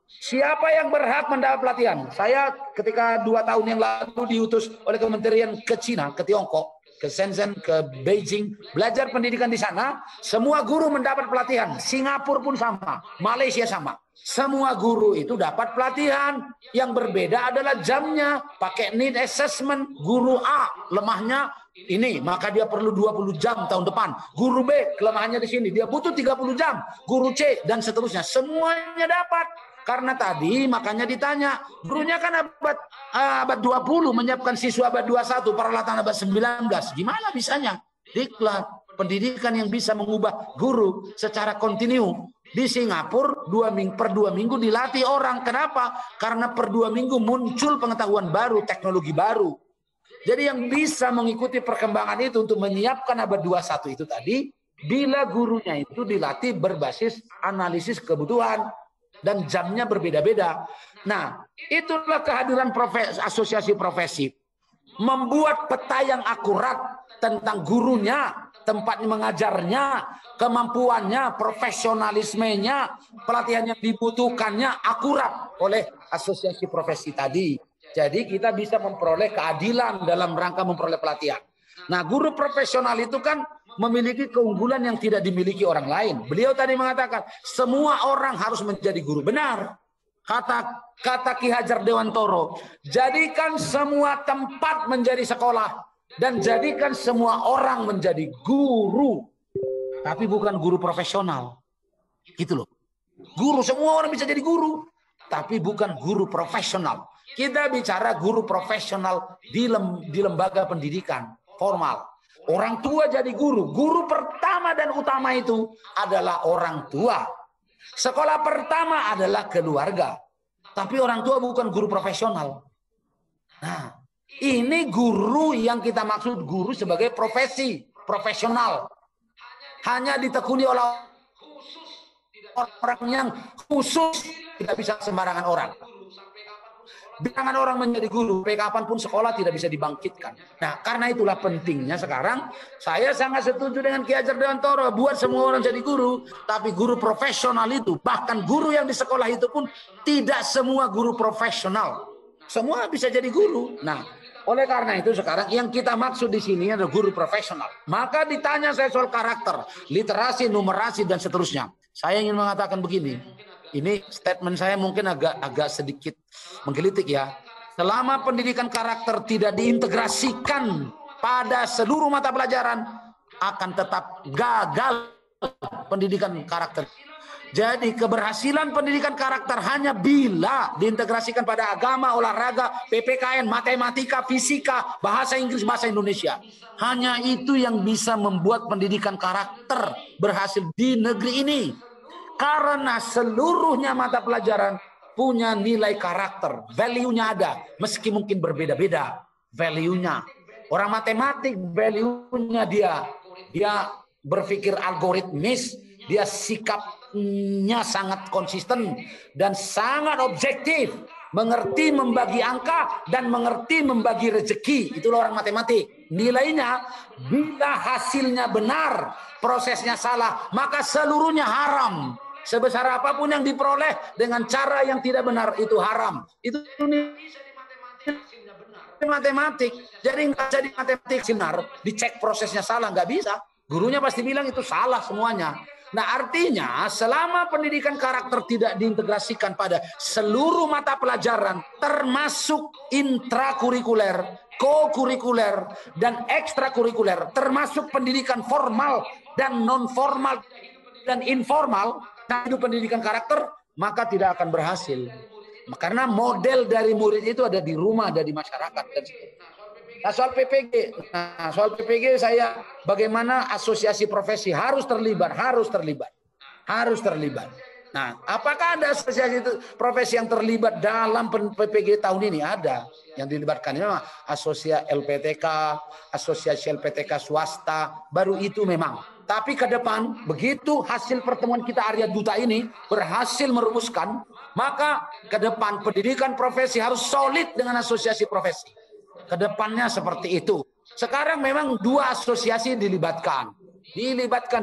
G: Siapa yang berhak mendapat pelatihan? Saya ketika 2 tahun yang lalu diutus oleh kementerian ke Cina, ke Tiongkok, ke Shenzhen, ke Beijing, belajar pendidikan di sana. Semua guru mendapat pelatihan. Singapura pun sama, Malaysia sama. Semua guru itu dapat pelatihan. Yang berbeda adalah jamnya. Pakai need assessment. Guru A lemahnya ini, maka dia perlu 20 jam tahun depan. Guru B kelemahannya di sini, dia butuh 30 jam. Guru C dan seterusnya. Semuanya dapat. Karena tadi makanya ditanya, gurunya kan abad 20 menyiapkan siswa abad 21, peralatan abad 19. Gimana bisanya? Diklat, pendidikan yang bisa mengubah guru secara kontinu. Di Singapura per 2 minggu dilatih orang. Kenapa? Karena per 2 minggu muncul pengetahuan baru, teknologi baru. Jadi yang bisa mengikuti perkembangan itu untuk menyiapkan abad 21 itu tadi, bila gurunya itu dilatih berbasis analisis kebutuhan dan jamnya berbeda-beda. Nah, itulah kehadiran asosiasi profesi. Membuat peta yang akurat tentang gurunya, tempat mengajarnya, kemampuannya, profesionalismenya, pelatihan yang dibutuhkannya akurat oleh asosiasi profesi tadi. Jadi kita bisa memperoleh keadilan dalam rangka memperoleh pelatihan. Nah, guru profesional itu kan memiliki keunggulan yang tidak dimiliki orang lain. Beliau tadi mengatakan, semua orang harus menjadi guru. Benar. Kata Ki Hajar Dewantoro, jadikan semua tempat menjadi sekolah. Dan jadikan semua orang menjadi guru. Tapi bukan guru profesional. Gitu loh. Guru, semua orang bisa jadi guru. Tapi bukan guru profesional. Kita bicara guru profesional di lembaga pendidikan formal. Orang tua jadi guru. Guru pertama dan utama itu adalah orang tua. Sekolah pertama adalah keluarga. Tapi orang tua bukan guru profesional. Nah, ini guru yang kita maksud guru sebagai profesi, profesional. Hanya ditekuni oleh orang yang khusus, tidak bisa sembarangan orang. Jangan orang menjadi guru, sampai kapanpun sekolah tidak bisa dibangkitkan. Nah, karena itulah pentingnya sekarang, saya sangat setuju dengan Ki Hajar Dewantoro, buat semua orang jadi guru, tapi guru profesional itu, bahkan guru yang di sekolah itu pun, tidak semua guru profesional. Semua bisa jadi guru. Nah, oleh karena itu sekarang yang kita maksud di sini adalah guru profesional. Maka ditanya saya soal karakter, literasi, numerasi, dan seterusnya. Saya ingin mengatakan begini. Ini statement saya mungkin agak sedikit menggelitik ya. Selama pendidikan karakter tidak diintegrasikan pada seluruh mata pelajaran, akan tetap gagal pendidikan karakter. Jadi keberhasilan pendidikan karakter hanya bila diintegrasikan pada agama, olahraga, PPKN, matematika, fisika, bahasa Inggris, bahasa Indonesia. Hanya itu yang bisa membuat pendidikan karakter berhasil di negeri ini. Karena seluruhnya mata pelajaran punya nilai karakter, value-nya ada, meski mungkin berbeda-beda value-nya. Orang matematik value-nya dia berpikir algoritmis, dia sikapnya sangat konsisten dan sangat objektif, mengerti membagi angka dan mengerti membagi rezeki. Itulah orang matematik. Nilainya bila hasilnya benar, prosesnya salah, maka seluruhnya haram. Sebesar apapun yang diperoleh dengan cara yang tidak benar itu haram. Itu matematik. Jadi nggak jadi matematik benar, dicek prosesnya salah, nggak bisa. Gurunya pasti bilang itu salah semuanya. Nah, artinya selama pendidikan karakter tidak diintegrasikan pada seluruh mata pelajaran, termasuk intrakurikuler, co-kurikuler, dan ekstrakurikuler, termasuk pendidikan formal dan non-formal dan informal, hidup pendidikan karakter, maka tidak akan berhasil. Karena model dari murid itu ada di rumah, ada di masyarakat. Nah, soal PPG saya bagaimana asosiasi profesi harus terlibat. Nah, apakah ada asosiasi profesi yang terlibat dalam PPG tahun ini? Ada yang dilibatkan. Memang asosiasi LPTK swasta, baru itu memang. Tapi ke depan, begitu hasil pertemuan kita Arya Duta ini berhasil merumuskan, maka ke depan pendidikan profesi harus solid dengan asosiasi profesi. Ke depannya seperti itu. Sekarang memang dua asosiasi dilibatkan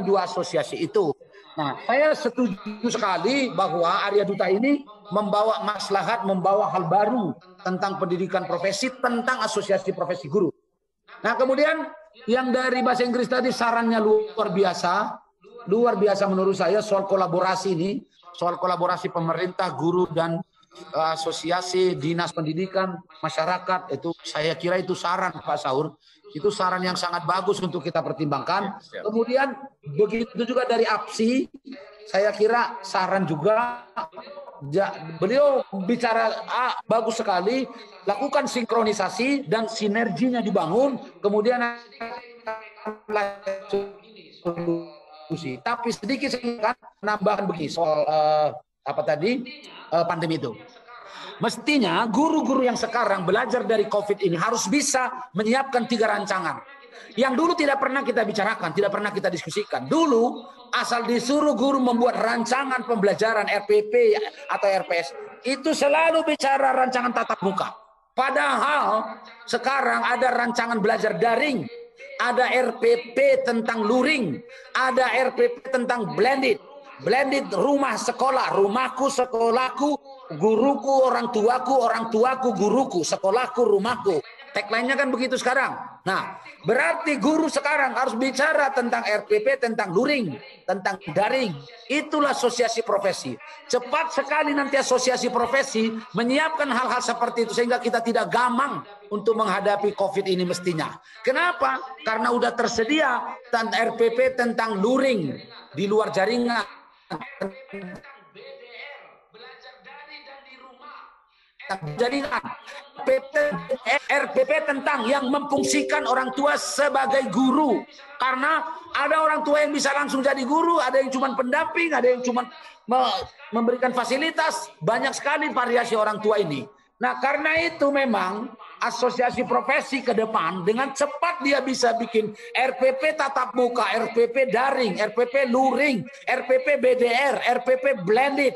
G: dua asosiasi itu. Nah, saya setuju sekali bahwa Arya Duta ini membawa maslahat, membawa hal baru tentang pendidikan profesi, tentang asosiasi profesi guru. Nah, kemudian yang dari bahasa Inggris tadi sarannya luar biasa menurut saya soal kolaborasi ini, soal kolaborasi pemerintah, guru, dan asosiasi dinas pendidikan masyarakat. Itu saya kira itu saran Pak Saur, itu saran yang sangat bagus untuk kita pertimbangkan. Kemudian begitu juga dari APSI, saya kira saran juga. Beliau bicara bagus sekali, lakukan sinkronisasi dan sinerginya dibangun, kemudian tapi sedikit saya menambahkan begini soal pandemi itu. Mestinya guru-guru yang sekarang belajar dari COVID ini harus bisa menyiapkan 3 rancangan. Yang dulu tidak pernah kita bicarakan, tidak pernah kita diskusikan. Dulu asal disuruh guru membuat rancangan pembelajaran RPP atau RPS, itu selalu bicara rancangan tatap muka. Padahal sekarang ada rancangan belajar daring, ada RPP tentang luring, ada RPP tentang blended rumah sekolah, rumahku sekolahku, guruku orang tuaku guruku, sekolahku rumahku. Tagline-nya kan begitu sekarang. Nah, berarti guru sekarang harus bicara tentang RPP, tentang luring, tentang daring. Itulah asosiasi profesi. Cepat sekali nanti asosiasi profesi menyiapkan hal-hal seperti itu sehingga kita tidak gamang untuk menghadapi COVID ini mestinya. Kenapa? Karena udah tersedia tentang RPP tentang luring di luar jaringan, Jadi RPP tentang yang memfungsikan orang tua sebagai guru, karena ada orang tua yang bisa langsung jadi guru, ada yang cuma pendamping, ada yang cuma memberikan fasilitas, banyak sekali variasi orang tua ini. Nah, karena itu memang asosiasi profesi ke depan dengan cepat dia bisa bikin RPP tatap muka, RPP daring, RPP luring, RPP BDR, RPP blended,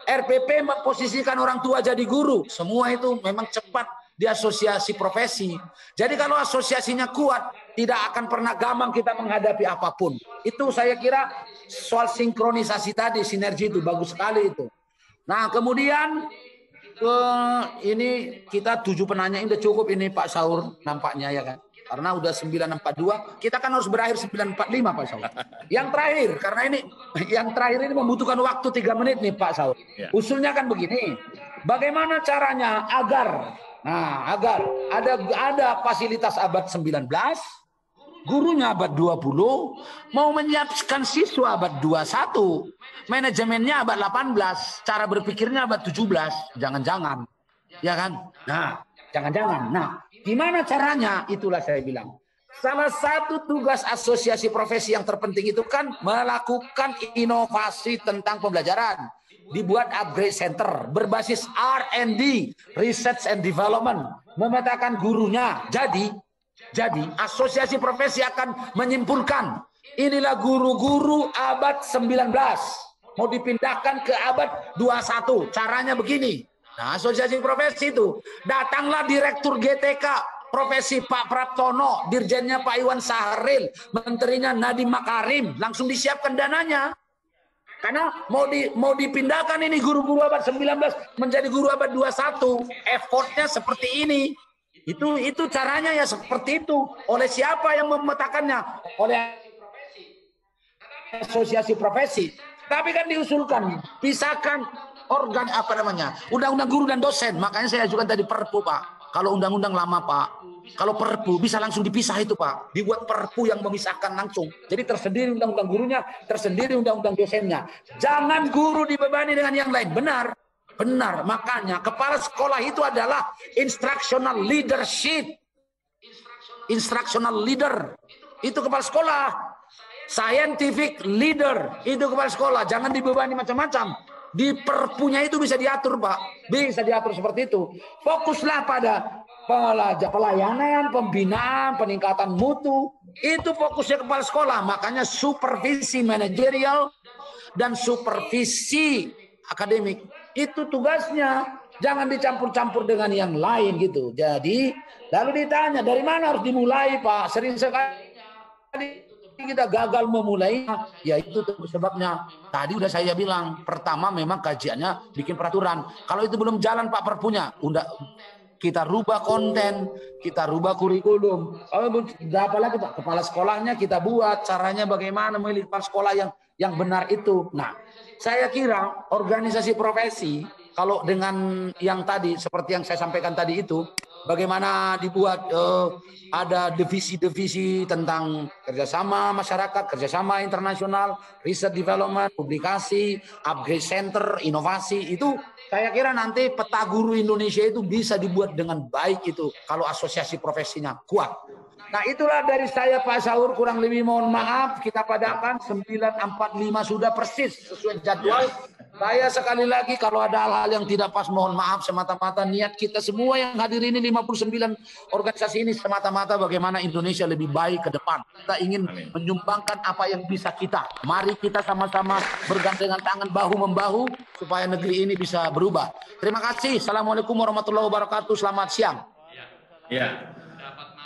G: RPP memposisikan orang tua jadi guru. Semua itu memang cepat di asosiasi profesi. Jadi kalau asosiasinya kuat, tidak akan pernah gampang kita menghadapi apapun. Itu saya kira soal sinkronisasi tadi, sinergi itu bagus sekali itu. Nah, kemudian ini kita 7 penanya ini udah cukup ini Pak Saur nampaknya ya kan. Karena udah 942, kita kan harus berakhir 945 Pak Saur. Yang terakhir, karena ini yang terakhir ini membutuhkan waktu 3 menit nih Pak Saur. Ya. Usulnya kan begini, bagaimana caranya agar ada fasilitas abad 19, gurunya abad 20, mau menyiapkan siswa abad 21, manajemennya abad 18, cara berpikirnya abad 17, jangan-jangan. Ya kan? Nah, jangan-jangan. Nah, gimana caranya? Itulah saya bilang. Salah satu tugas asosiasi profesi yang terpenting itu kan melakukan inovasi tentang pembelajaran. Dibuat upgrade center berbasis R&D, Research and Development, memetakan gurunya. Jadi asosiasi profesi akan menyimpulkan inilah guru-guru abad 19 mau dipindahkan ke abad 21. Caranya begini. Nah, asosiasi profesi itu datanglah direktur GTK profesi Pak Praptono, dirjennya Pak Iwan Sahril, menterinya Nadiem Makarim, langsung disiapkan dananya. Karena mau dipindahkan ini guru-guru abad 19 menjadi guru abad 21. Effortnya seperti ini. Itu caranya ya seperti itu. Oleh siapa yang memetakannya? Oleh asosiasi profesi. Tapi kan diusulkan pisahkan organ apa namanya? Undang-undang guru dan dosen. Makanya saya ajukan tadi Perpu, Pak. Kalau undang-undang lama, Pak. Kalau Perpu bisa langsung dipisah itu, Pak. Dibuat Perpu yang memisahkan langsung. Jadi tersendiri undang-undang gurunya, tersendiri undang-undang dosennya. Jangan guru dibebani dengan yang lain. Benar. Benar, makanya kepala sekolah itu adalah instructional leadership. Instructional leader. Itu kepala sekolah. Scientific leader. Itu kepala sekolah. Jangan dibebani macam-macam. Di Perpunya itu bisa diatur, Pak. Bisa diatur seperti itu. Fokuslah pada pelayanan, pembinaan, peningkatan mutu. Itu fokusnya kepala sekolah. Makanya supervisi manajerial dan supervisi akademik. Itu tugasnya, jangan dicampur-campur dengan yang lain gitu. Jadi, lalu ditanya dari mana harus dimulai, Pak? Sering sekali kita gagal memulai. Ya itu sebabnya. Tadi udah saya bilang, pertama memang kajiannya bikin peraturan. Kalau itu belum jalan Pak Perpunya, kita rubah konten, kita rubah kurikulum. Apalagi Pak, kepala sekolahnya kita buat caranya bagaimana memilih kepala sekolah yang benar itu. Nah, saya kira organisasi profesi kalau dengan yang tadi seperti yang saya sampaikan tadi itu, bagaimana dibuat ada divisi-divisi tentang kerjasama masyarakat, kerjasama internasional, riset development, publikasi, upgrade center, inovasi, itu saya kira nanti peta guru Indonesia itu bisa dibuat dengan baik itu kalau asosiasi profesinya kuat. Nah itulah dari saya Pak Saur, kurang lebih mohon maaf, kita padakan 9.45 sudah persis sesuai jadwal. Saya sekali lagi kalau ada hal-hal yang tidak pas mohon maaf, semata-mata niat kita semua yang hadir ini 59 organisasi ini semata-mata bagaimana Indonesia lebih baik ke depan. Kita ingin menyumbangkan apa yang bisa kita. Mari kita sama-sama bergandengan tangan bahu-membahu supaya negeri ini bisa berubah. Terima kasih. Assalamualaikum warahmatullahi wabarakatuh. Selamat siang.
C: Ya.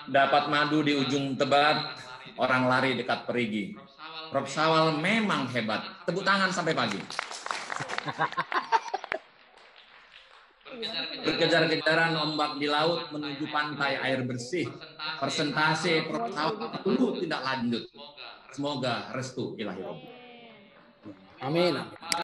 C: Dapat madu di ujung tebat, orang lari dekat perigi. Prof. Sawal memang hebat. Tepuk tangan sampai pagi. Berkejar-kejaran ombak di laut menuju pantai air bersih. Persentase Prof. Sawal tunggu tindak lanjut. Semoga restu ilahi.
G: Amin.